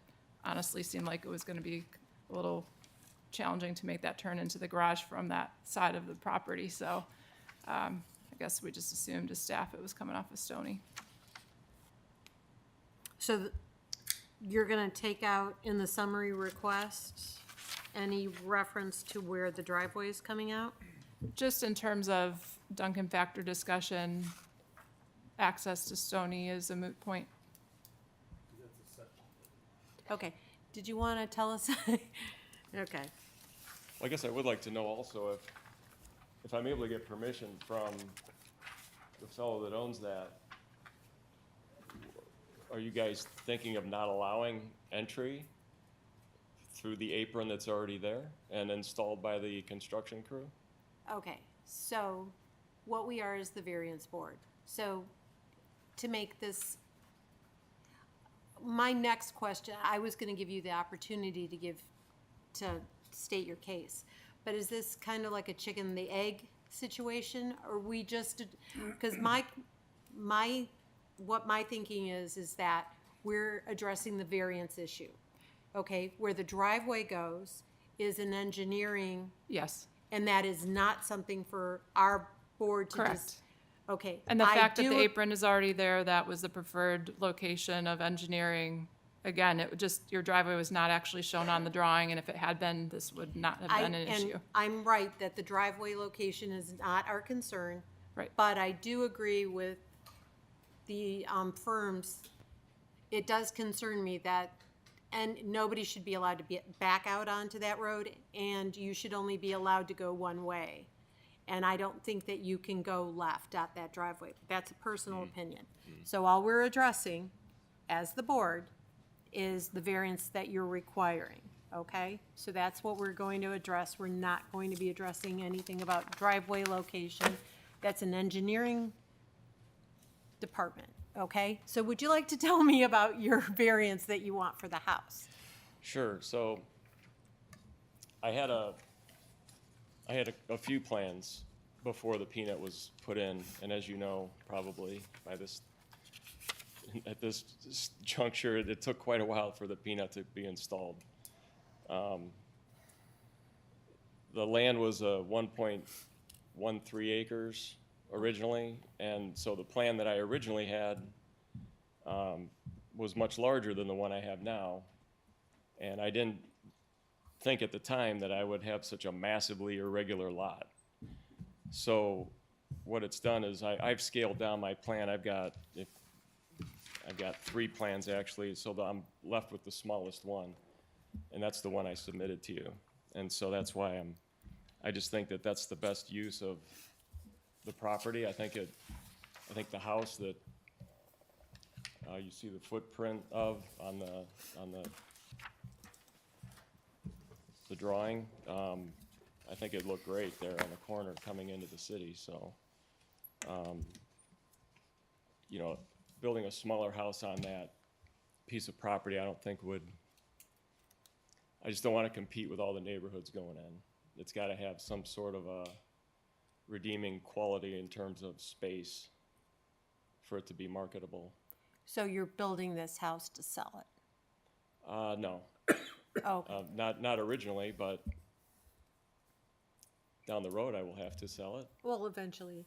honestly seemed like it was gonna be a little challenging to make that turn into the garage from that side of the property, so I guess we just assumed as staff it was coming off of Stony. So you're gonna take out in the summary request any reference to where the driveway is coming out? Just in terms of Duncan factor discussion, access to Stony is a moot point. Okay, did you wanna tell us? Okay, Well, I guess I would like to know also if I'm able to get permission from the fellow that owns that, are you guys thinking of not allowing entry through the apron that's already there and installed by the construction crew? okay, so what we are is the variance board. So to make this, my next question, I was gonna give you the opportunity to state your case. But is this kind of like a chicken and the egg situation? Or we just, because what my thinking is that we're addressing the variance issue. Okay, where the driveway goes is an engineering, Yes, and that is not something for our board to just. correct. Okay. And the I fact that do the apron is already there, that was the preferred location of engineering. Again, it would just, your driveway was not actually shown on the drawing, and if it had been, this would not have been an issue. And I'm right that the driveway location is not our concern. Right. But I do agree with the firms. It does concern me that, and nobody should be allowed to back out onto that road, and you should only be allowed to go one way. And I don't think that you can go left at that driveway. That's a personal opinion. So all we're addressing as the board is the variance that you're requiring, okay? So that's what we're going to address. We're not going to be addressing anything about driveway location. That's an engineering department, okay? So would you like to tell me about your variance that you want for the house? Sure, so I had a few plans before the peanut was put in, and as you know, probably by this, at this juncture, it took quite a while for the peanut to be installed. The land was 1.13 acres originally, and so the plan that I originally had was much larger than the one I have now. And I didn't think at the time that I would have such a massively irregular lot. So what it's done is I've scaled down my plan. I've got 3 plans actually, so that I'm left with the smallest one, and that's the one I submitted to you. And so that's why I just think that that's the best use of the property. I think the house that you see the footprint of on the drawing, I think it'd look great there on the corner coming into the city. So, building a smaller house on that piece of property, I don't think I just don't want to compete with all the neighborhoods going in. It's got to have some sort of a redeeming quality in terms of space for it to be marketable. So you're building this house to sell it? No, Oh, not originally, but down the road I will have to sell it. well, eventually.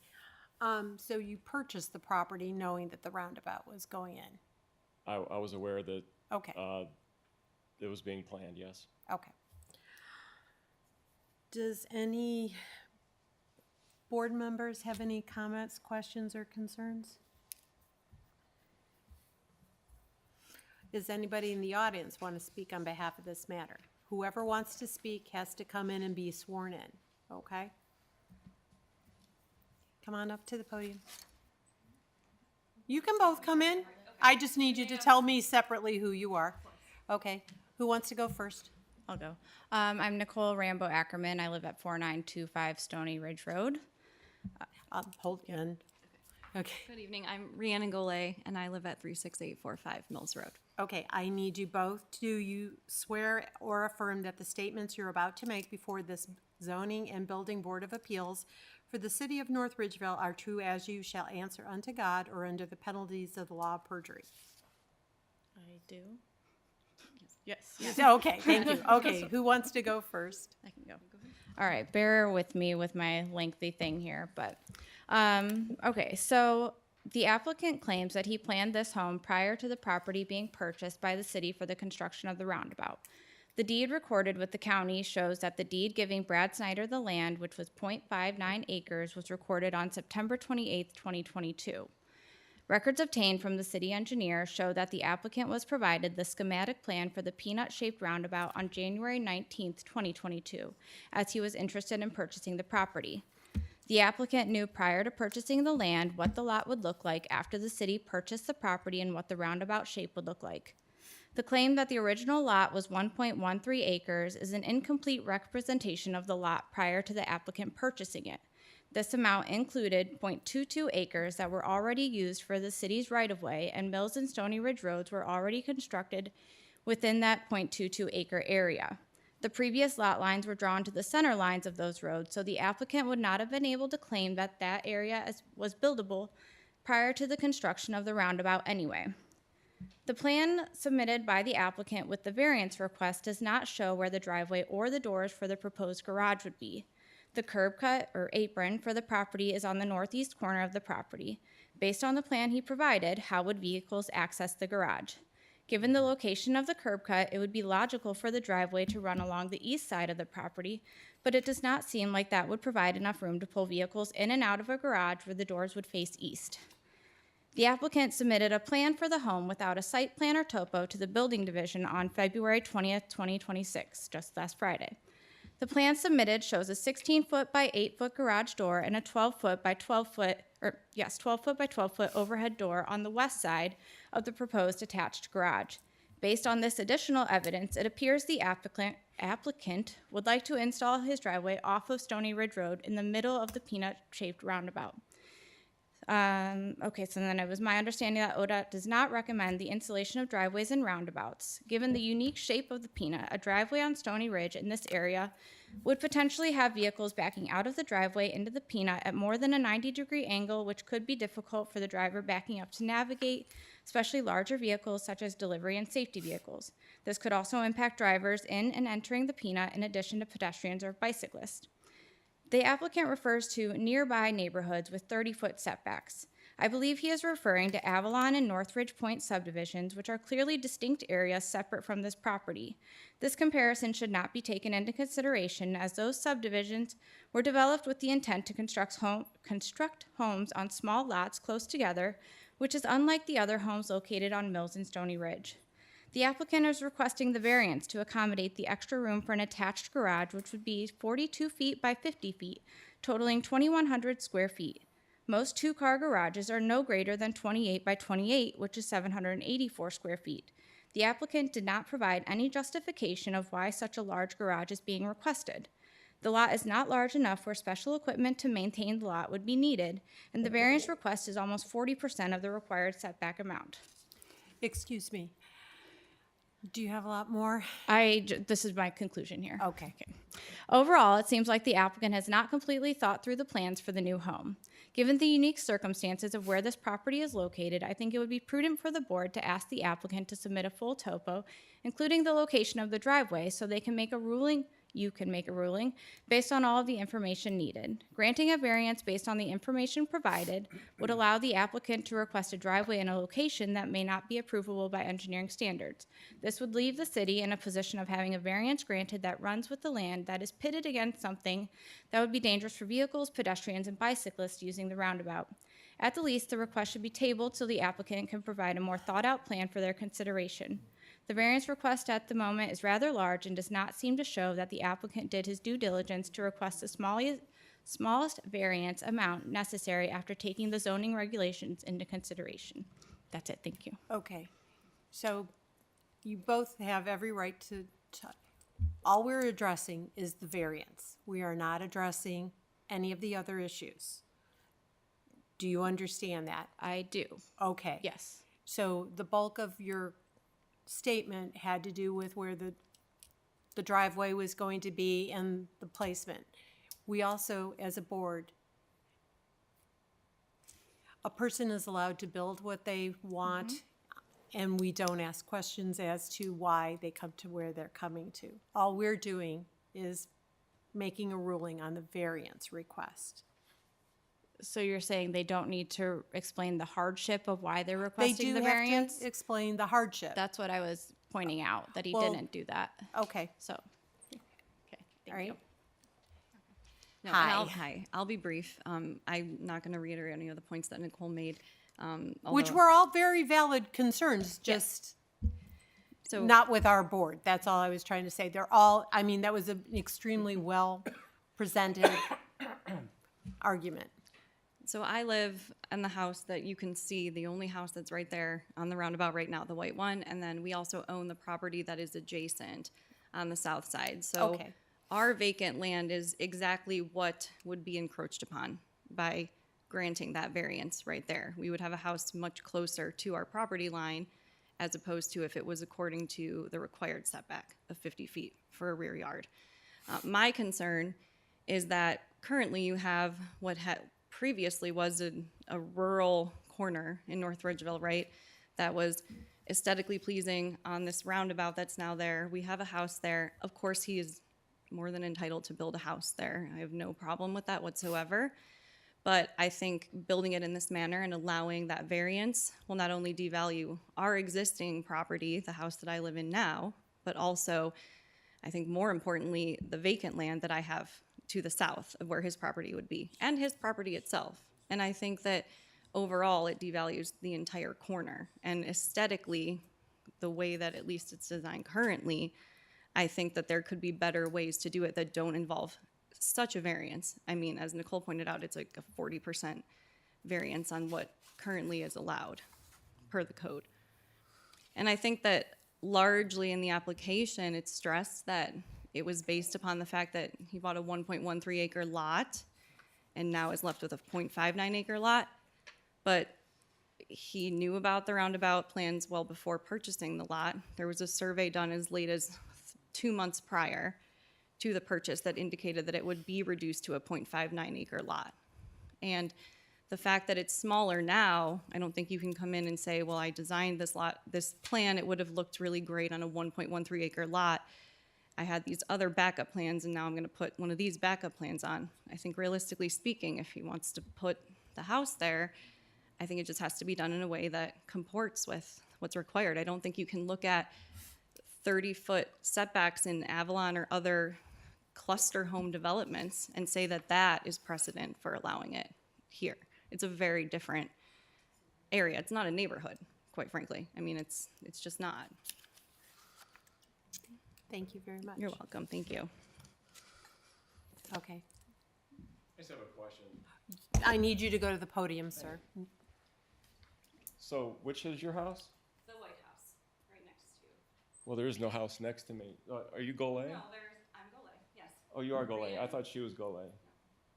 So you purchased the property knowing that the roundabout was going in? I was aware that Okay, it was being planned, yes. okay. Does any board members have any comments, questions, or concerns? Does anybody in the audience want to speak on behalf of this matter? Whoever wants to speak has to come in and be sworn in, okay? Come on up to the podium. You can both come in. I just need you to tell me separately who you are. Okay, who wants to go first? I'll go. I'm Nicole Rambo Ackerman. I live at 4925 Stony Ridge Road. Hold on. Okay. Good evening. I'm Rhiannon Golay, and I live at 36845 Mills Road. Okay, I need you both. Do you swear or affirm that the statements you're about to make before this Zoning and Building Board of Appeals for the City of North Ridgeville are true as you shall answer unto God or under the penalties of the law of perjury? I do. Yes. Okay, thank you. Okay, who wants to go first? I can go. All right, bear with me with my lengthy thing here, but, okay, so the applicant claims that he planned this home prior to the property being purchased by the city for the construction of the roundabout. The deed recorded with the county shows that the deed giving Brad Snyder the land, which was 0.59 acres, was recorded on September 28th, 2022. Records obtained from the city engineer show that the applicant was provided the schematic plan for the peanut-shaped roundabout on January 19th, 2022, as he was interested in purchasing the property. The applicant knew prior to purchasing the land what the lot would look like after the city purchased the property and what the roundabout shape would look like. The claim that the original lot was 1.13 acres is an incomplete representation of the lot prior to the applicant purchasing it. This amount included 0.22 acres that were already used for the city's right-of-way, and Mills and Stony Ridge roads were already constructed within that 0.22 acre area. The previous lot lines were drawn to the center lines of those roads, so the applicant would not have been able to claim that that area was buildable prior to the construction of the roundabout anyway. The plan submitted by the applicant with the variance request does not show where the driveway or the doors for the proposed garage would be. The curb cut or apron for the property is on the northeast corner of the property. Based on the plan he provided, how would vehicles access the garage? Given the location of the curb cut, it would be logical for the driveway to run along the east side of the property, but it does not seem like that would provide enough room to pull vehicles in and out of a garage where the doors would face east. The applicant submitted a plan for the home without a site plan or topo to the building division on February 20th, 2026, just last Friday. The plan submitted shows a 16-foot by 8-foot garage door and a 12-foot by 12-foot, 12-foot by 12-foot overhead door on the west side of the proposed attached garage. Based on this additional evidence, it appears the applicant would like to install his driveway off of Stony Ridge Road in the middle of the peanut-shaped roundabout. Okay, so then it was my understanding that ODOT does not recommend the installation of driveways and roundabouts. Given the unique shape of the peanut, a driveway on Stony Ridge in this area would potentially have vehicles backing out of the driveway into the peanut at more than a 90-degree angle, which could be difficult for the driver backing up to navigate, especially larger vehicles such as delivery and safety vehicles. This could also impact drivers in and entering the peanut in addition to pedestrians or bicyclists. The applicant refers to nearby neighborhoods with 30-foot setbacks. I believe he is referring to Avalon and Northridge Point subdivisions, which are clearly distinct areas separate from this property. This comparison should not be taken into consideration, as those subdivisions were developed with the intent to construct homes on small lots close together, which is unlike the other homes located on Mills and Stony Ridge. The applicant is requesting the variance to accommodate the extra room for an attached garage, which would be 42 feet by 50 feet, totaling 2,100 square feet. Most two-car garages are no greater than 28 by 28, which is 784 square feet. The applicant did not provide any justification of why such a large garage is being requested. The lot is not large enough where special equipment to maintain the lot would be needed, and the variance request is almost 40% of the required setback amount. Excuse me. Do you have a lot more? This is my conclusion here. Okay. Overall, it seems like the applicant has not completely thought through the plans for the new home. Given the unique circumstances of where this property is located, I think it would be prudent for the board to ask the applicant to submit a full topo, including the location of the driveway, so they can make a ruling. You can make a ruling based on all of the information needed. Granting a variance based on the information provided would allow the applicant to request a driveway in a location that may not be approvable by engineering standards. This would leave the city in a position of having a variance granted that runs with the land that is pitted against something that would be dangerous for vehicles, pedestrians, and bicyclists using the roundabout. At the least, the request should be tabled so the applicant can provide a more thought-out plan for their consideration. The variance request at the moment is rather large and does not seem to show that the applicant did his due diligence to request the smallest variance amount necessary after taking the zoning regulations into consideration. That's it, thank you. Okay. So you both have every right to all we're addressing is the variance. We are not addressing any of the other issues. Do you understand that? I do. Okay. Yes. So the bulk of your statement had to do with where the driveway was going to be and the placement. We also, as a board, a person is allowed to build what they want, and we don't ask questions as to why they come to where they're coming to. All we're doing is making a ruling on the variance request. So you're saying they don't need to explain the hardship of why they're They requesting do the have variance? to explain the hardship. That's what I was pointing out, that he Well, didn't do that. Okay, So, okay, all thank right. you. No, Hi. and hi. I'll be brief. I'm not going to reiterate any of the points that Nicole made. Which although- were all very valid concerns, just so not with our board. That's all I was trying to say. They're all, I mean, that was an extremely well presented argument. So I live in the house that you can see, the only house that's right there on the roundabout right now, the white one. And then we also own the property that is adjacent on the south side. So Okay. our vacant land is exactly what would be encroached upon by granting that variance right there. We would have a house much closer to our property line as opposed to if it was according to the required setback of 50 feet for a rear yard. My concern is that currently you have what previously was a rural corner in North Ridgeville, right? That was aesthetically pleasing on this roundabout that's now there. We have a house there. Of course, he is more than entitled to build a house there. I have no problem with that whatsoever. But I think building it in this manner and allowing that variance will not only devalue our existing property, the house that I live in now, but also, I think more importantly, the vacant land that I have to the south of where his property would be, and his property itself. And I think that overall, it devalues the entire corner. And aesthetically, the way that at least it's designed currently, I think that there could be better ways to do it that don't involve such a variance. I mean, as Nicole pointed out, it's like a 40% variance on what currently is allowed per the code. And I think that largely in the application, it's stressed that it was based upon the fact that he bought a 1.13 acre lot and now is left with a 0.59 acre lot. But he knew about the roundabout plans well before purchasing the lot. There was a survey done as late as 2 months prior to the purchase that indicated that it would be reduced to a 0.59 acre lot. And the fact that it's smaller now, I don't think you can come in and say, well, I designed this lot, this plan, it would have looked really great on a 1.13 acre lot. I had these other backup plans and now I'm gonna put one of these backup plans on. I think realistically speaking, if he wants to put the house there, I think it just has to be done in a way that comports with what's required. I don't think you can look at 30-foot setbacks in Avalon or other cluster home developments and say that that is precedent for allowing it here. It's a very different area. It's not a neighborhood, quite frankly. I mean, it's just not. Thank you very much. You're welcome. Thank you. Okay. I just have a question. I need you to go to the podium, sir. So which is your house? The White House, right next to. Well, there is no house next to me. Are you Golay? I'm Golay, yes. Oh, you are Golay. I thought she was Golay.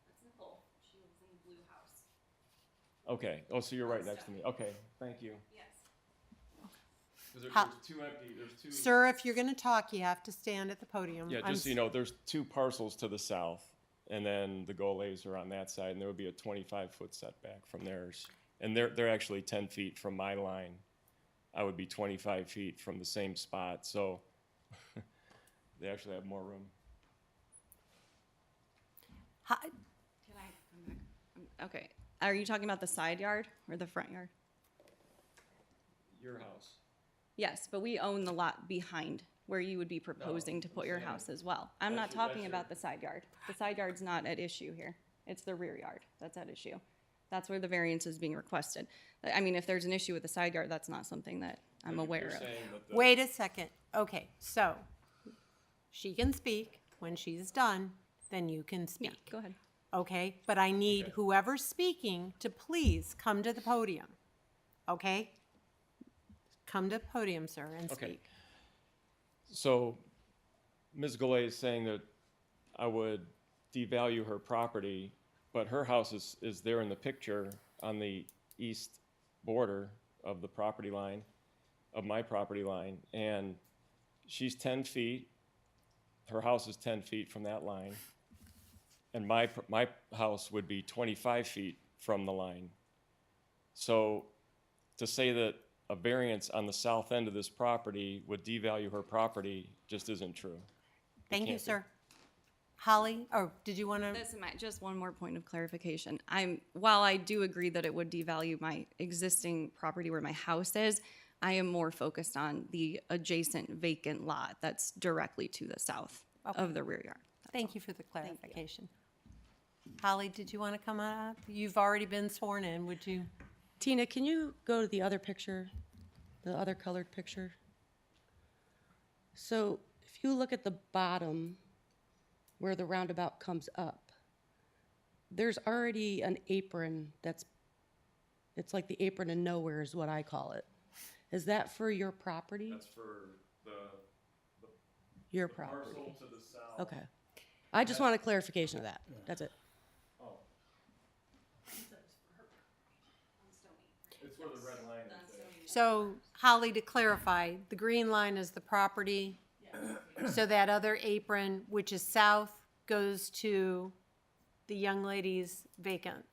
That's Nicole. She lives in the blue house. Okay. Oh, so you're right next to me. Okay, thank you. Yes. 'Cause there's How- two empty, there's two. Sir, if you're going to talk, you have to stand at the podium. Yeah, I'm just so you know, there's two parcels to the south, and then the Golays are on that side, and there would be a 25-foot setback from theirs. And they're actually 10 feet from my line. I would be 25 feet from the same spot, so they actually have more room. Hi- Can I come back? Okay. Are you talking about the side yard or the front yard? Your house. Yes, but we own the lot behind where you would be proposing to put your house as well. I'm not That's your- talking about the side yard. The side yard's not at issue here. It's the rear yard that's at issue. That's where the variance is being requested. I mean, if there's an issue with the side yard, that's not something that I'm aware You're of. saying that the- Wait a second. Okay, so she can speak. When she's done, then you can Yeah, speak. go ahead. Okay, but I need whoever's speaking to please come to the podium. Okay? Come to the podium, sir, and Okay. speak. So Ms. Golay is saying that I would devalue her property, but her house is there in the picture on the east border of the property line, of my property line, and she's 10 feet, her house is 10 feet from that line, and my house would be 25 feet from the line. So to say that a variance on the south end of this property would devalue her property just isn't true. Thank you, can't be. sir. Holly, or did you want to? Just one more point of clarification. While I do agree that it would devalue my existing property where my house is, I am more focused on the adjacent vacant lot that's directly to the south of the rear yard. Thank you for the clarification. Holly, did you want to come up? You've already been sworn in, would you? Tina, can you go to the other picture, the other colored picture? So if you look at the bottom where the roundabout comes up, there's already an apron it's like the apron of nowhere is what I call it. Is that for your property? That's for Your property? to the south. Okay. I just want a clarification of that. That's it. It's where the red line is. So Holly, to clarify, the green line is the property. So that other apron, which is south, goes to the young lady's vacant.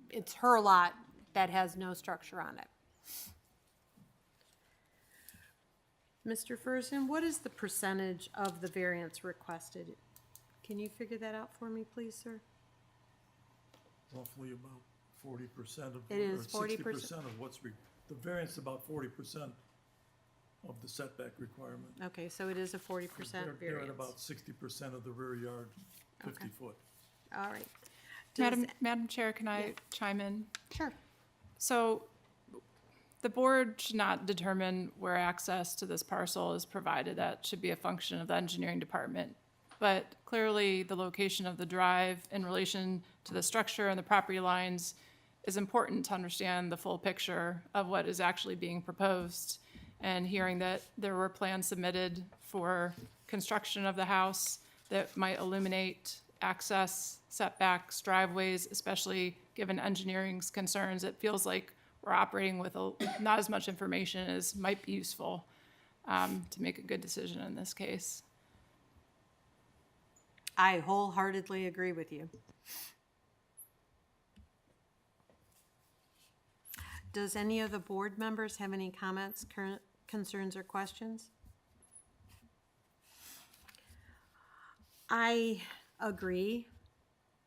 It's her lot that has no structure on it. Mr. Ferguson, what is the percentage of the variance requested? Can you figure that out for me, please, sir? Roughly about 40% of. It is 40%. 60% of the variance is about 40% of the setback requirement. Okay, so it is a 40% They're at variance. about 60% of the rear yard, 50 foot. All right. Does- Madam Chair, can I chime in? Sure. So the board should not determine where access to this parcel is provided. That should be a function of the engineering department. But clearly, the location of the drive in relation to the structure and the property lines is important to understand the full picture of what is actually being proposed. And hearing that there were plans submitted for construction of the house that might illuminate access, setbacks, driveways, especially given engineering's concerns, it feels like we're operating with not as much information as might be useful to make a good decision in this case. I wholeheartedly agree with you. Does any of the board members have any comments, current concerns, or questions? I agree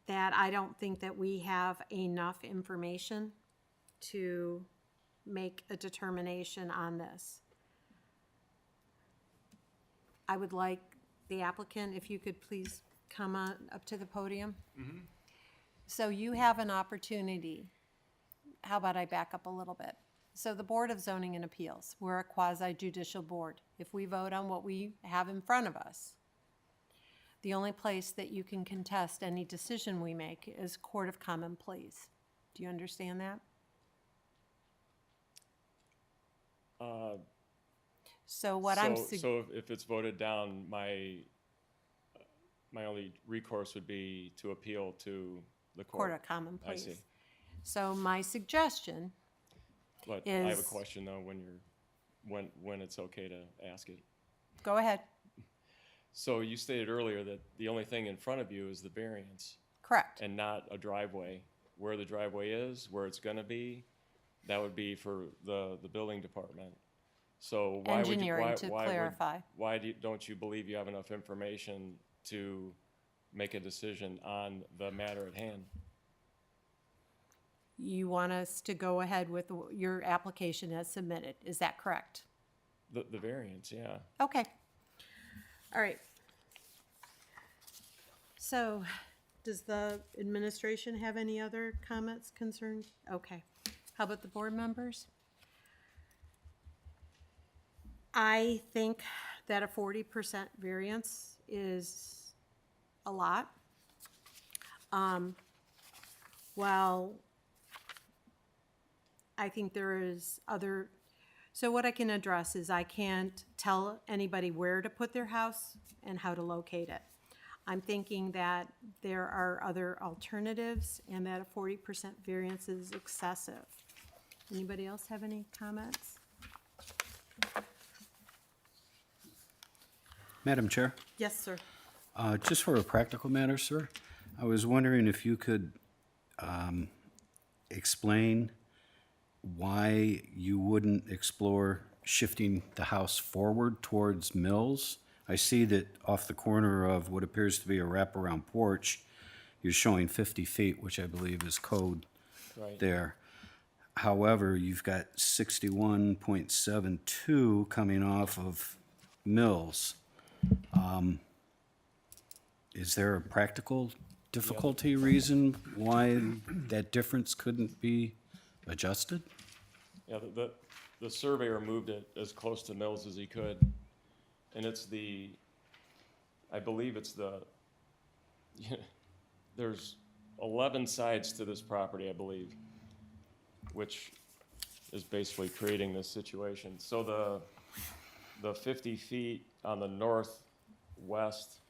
that I don't think that we have enough information to make a determination on this. I would like the applicant, if you could please come on up to the podium. So you have an opportunity. How about I back up a little bit? So the Board of Zoning and Appeals, we're a quasi-judicial board. If we vote on what we have in front of us, the only place that you can contest any decision we make is Court of Common Pleas. Do you understand that? So what I'm So if it's voted down, my only recourse would be to appeal to the Court court. of Common I Pleas. see. So my suggestion, But I have a is- question though, when it's okay to ask it. go ahead. So you stated earlier that the only thing in front of you is the variance Correct. and not a driveway. Where the driveway is, where it's gonna be, that would be for the building department. So why would you, Engineering to clarify. why don't you believe you have enough information to make a decision on the matter at hand? You want us to go ahead with your application as submitted, is that correct? The variance, yeah. Okay. All right. So, does the administration have any other comments, concerns? Okay. How about the board members? I think that a 40% variance is a lot. Well, I think there is other, so what I can address is I can't tell anybody where to put their house and how to locate it. I'm thinking that there are other alternatives and that a 40% variance is excessive. Anybody else have any comments? Madam Chair, Yes, sir. just for a practical matter, sir, I was wondering if you could explain why you wouldn't explore shifting the house forward towards Mills. I see that off the corner of what appears to be a wraparound porch, you're showing 50 feet, which I believe is code Right. there. However, you've got 61.72 coming off of Mills. Is there a practical difficulty reason why that difference couldn't be adjusted? Yeah, the surveyor moved it as close to Mills as he could. And it's I believe it's there's 11 sides to this property, I believe, which is basically creating this situation. So the 50 feet on the northwest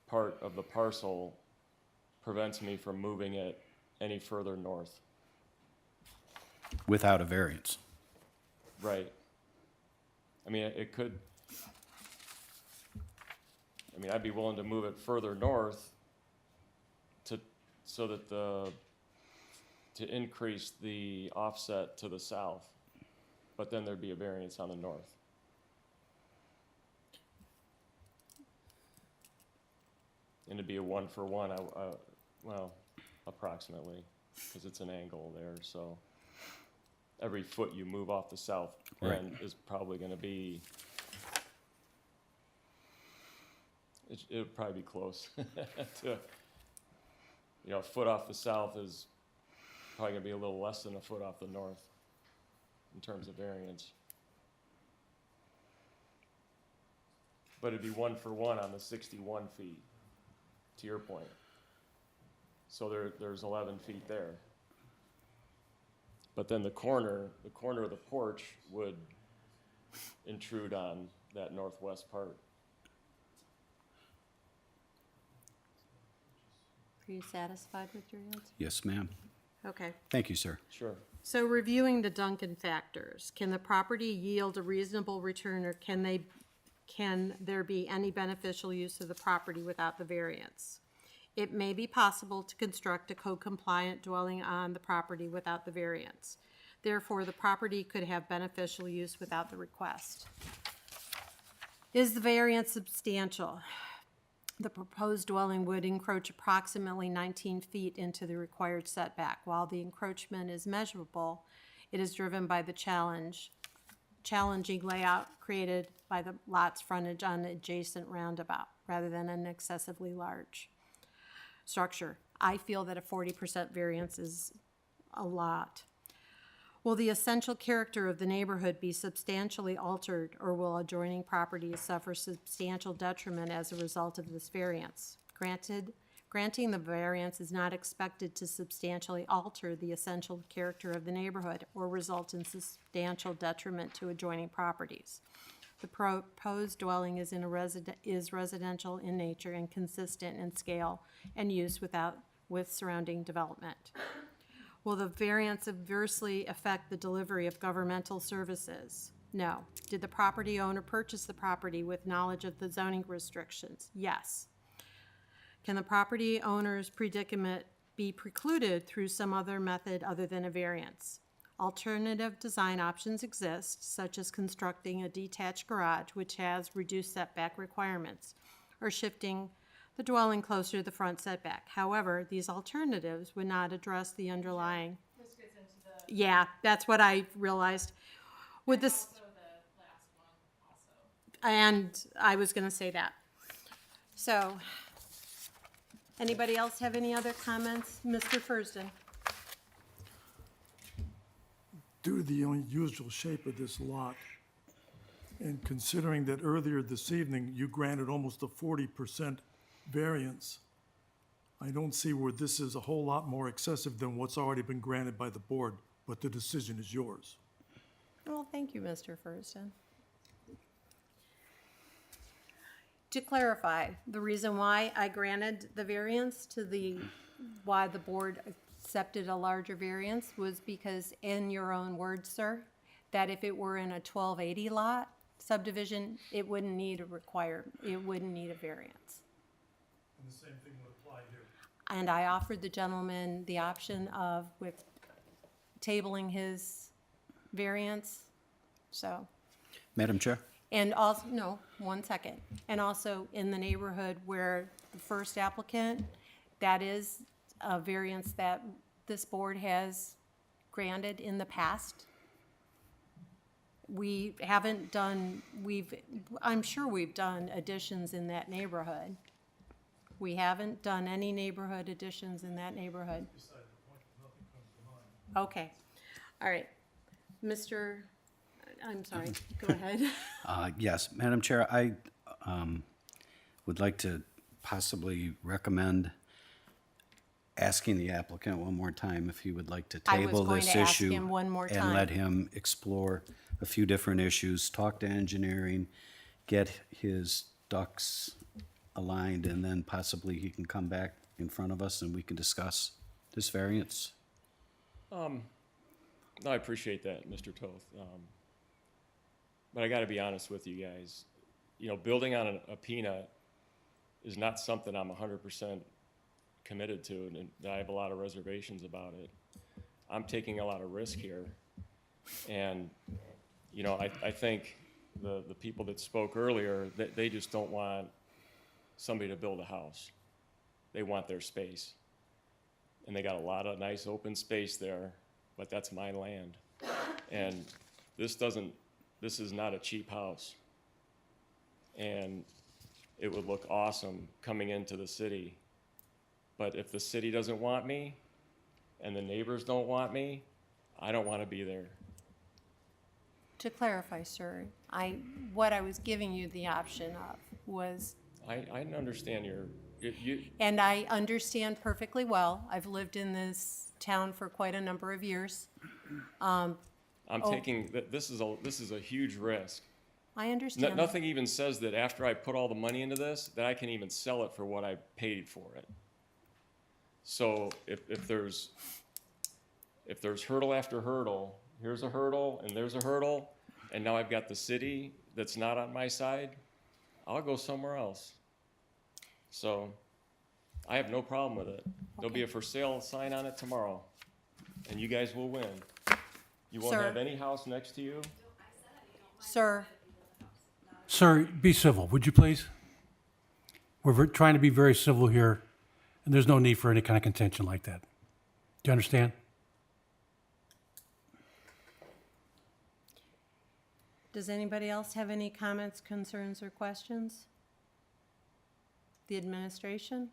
part of the parcel prevents me from moving it any further north. Without a variance? Right. I mean, it could, I'd be willing to move it further north so that to increase the offset to the south, but then there'd be a variance on the north. And it'd be a 1-for-1, well, approximately, because it's an angle there, so every foot you move off the south Right. end is probably gonna be, it would probably be close to, a foot off the south is probably gonna be a little less than a foot off the north in terms of variance. But it'd be 1-for-1 on the 61 feet, to your point. So there's 11 feet there. But then the corner of the porch would intrude on that northwest part. Are you satisfied with your answer? Yes, ma'am. Okay. Thank you, sir. Sure. So reviewing the Duncan factors, can the property yield a reasonable return, or can there be any beneficial use of the property without the variance? It may be possible to construct a code-compliant dwelling on the property without the variance. Therefore, the property could have beneficial use without the request. Is the variance substantial? The proposed dwelling would encroach approximately 19 feet into the required setback. While the encroachment is measurable, it is driven by the challenging layout created by the lot's frontage on the adjacent roundabout, rather than an excessively large structure. I feel that a 40% variance is a lot. Will the essential character of the neighborhood be substantially altered, or will adjoining properties suffer substantial detriment as a result of this variance? Granting the variance is not expected to substantially alter the essential character of the neighborhood or result in substantial detriment to adjoining properties. The proposed dwelling is residential in nature and consistent in scale and use with surrounding development. Will the variance adversely affect the delivery of governmental services? No. Did the property owner purchase the property with knowledge of the zoning restrictions? Yes. Can the property owner's predicament be precluded through some other method other than a variance? Alternative design options exist, such as constructing a detached garage which has reduced setback requirements, or shifting the dwelling closer to the front setback. However, these alternatives would not address the underlying. This gets into the. Yeah, that's what I realized. With this, Also the last one also. and I was gonna say that. So, anybody else have any other comments? Mr. Fursden? Due to the unusual shape of this lot, and considering that earlier this evening you granted almost a 40% variance, I don't see where this is a whole lot more excessive than what's already been granted by the board, but the decision is yours. Well, thank you, Mr. Fursden. To clarify, the reason why I granted the variance why the board accepted a larger variance was because, in your own words, sir, that if it were in a 1280 lot subdivision, it wouldn't need a variance. And the same thing would apply here. And I offered the gentleman the option of with tabling his variance, so. Madam Chair? And also, no, 1 second. And also in the neighborhood where the first applicant, that is a variance that this board has granted in the past. We haven't done, I'm sure we've done additions in that neighborhood. We haven't done any neighborhood additions in that neighborhood. Okay, all right. I'm sorry, go ahead. Yes, Madam Chair, I would like to possibly recommend asking the applicant one more time if he would like to I was table going this to ask issue. him one more And time. let him explore a few different issues, talk to engineering, get his ducks aligned, and then possibly he can come back in front of us and we can discuss this variance. No, I appreciate that, Mr. Toth. But I gotta be honest with you guys. You know, building on a peanut is not something I'm 100% committed to, and I have a lot of reservations about it. I'm taking a lot of risk here. And, you know, I think the people that spoke earlier, they just don't want somebody to build a house. They want their space. And they got a lot of nice open space there, but that's my land. And this is not a cheap house. And it would look awesome coming into the city. But if the city doesn't want me and the neighbors don't want me, I don't want to be there. To clarify, sir, what I was giving you the option of was, I understand and I understand perfectly well, I've lived in this town for quite a number of years. I'm taking, this is a huge risk. I understand. that. Nothing even says that after I put all the money into this, that I can even sell it for what I paid for it. So if there's hurdle after hurdle, here's a hurdle and there's a hurdle, and now I've got the city that's not on my side, I'll go somewhere else. So I have no problem with it. There'll be a for sale sign on it tomorrow, and you guys will win. You won't Sir. have any house next to you. Sir, Sir, be civil, would you please? We're trying to be very civil here, and there's no need for any kind of contention like that. Do you understand? does anybody else have any comments, concerns, or questions? The administration?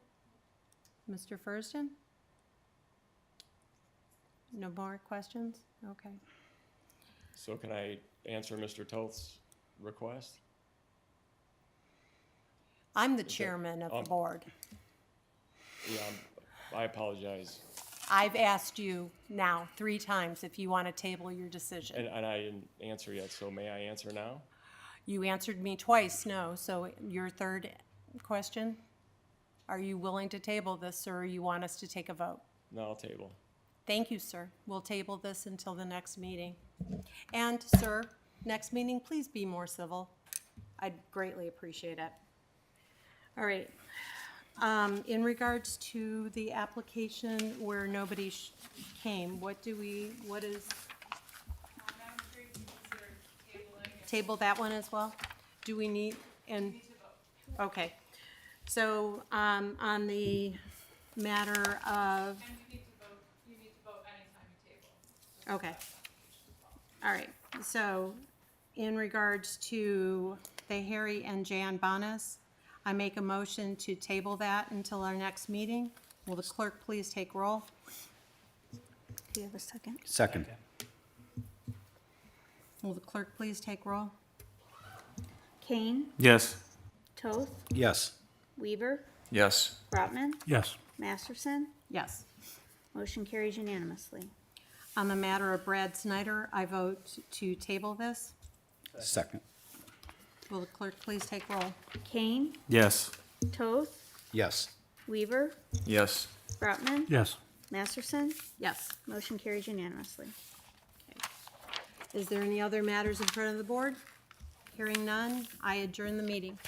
Mr. Furston? No more questions? Okay. So can I answer Mr. Toth's request? I'm the chairman of the board. Yeah, I apologize. I've asked you now 3 times if you want to table your decision. And I didn't answer yet, so may I answer now? You answered me twice, no, so your third question? Are you willing to table this, or you want us to take a vote? No, I'll table. Thank you, sir. We'll table this until the next meeting. And, sir, next meeting, please be more civil. I'd greatly appreciate it. All right. In regards to the application where nobody came, what is? Table that one as well? Do we need, okay. So, on the matter of, You need to vote anytime you table. okay. All right, so in regards to the Harry and Jan Bonas, I make a motion to table that until our next meeting. Will the clerk please take roll? Do you have a second? Second. Will the clerk please take roll? Kane, Yes. Toth, Yes. Weaver, Yes. Brotman, Yes. Masterson. Yes. Motion carries unanimously. On the matter of Brad Snyder, I vote to table this. Second. Will the clerk please take roll? Kane, Yes. Toth, Yes. Weaver, Yes. Brotman, Yes. Masterson. Yes. Motion carries unanimously. Is there any other matters in front of the board? Hearing none, I adjourn the meeting.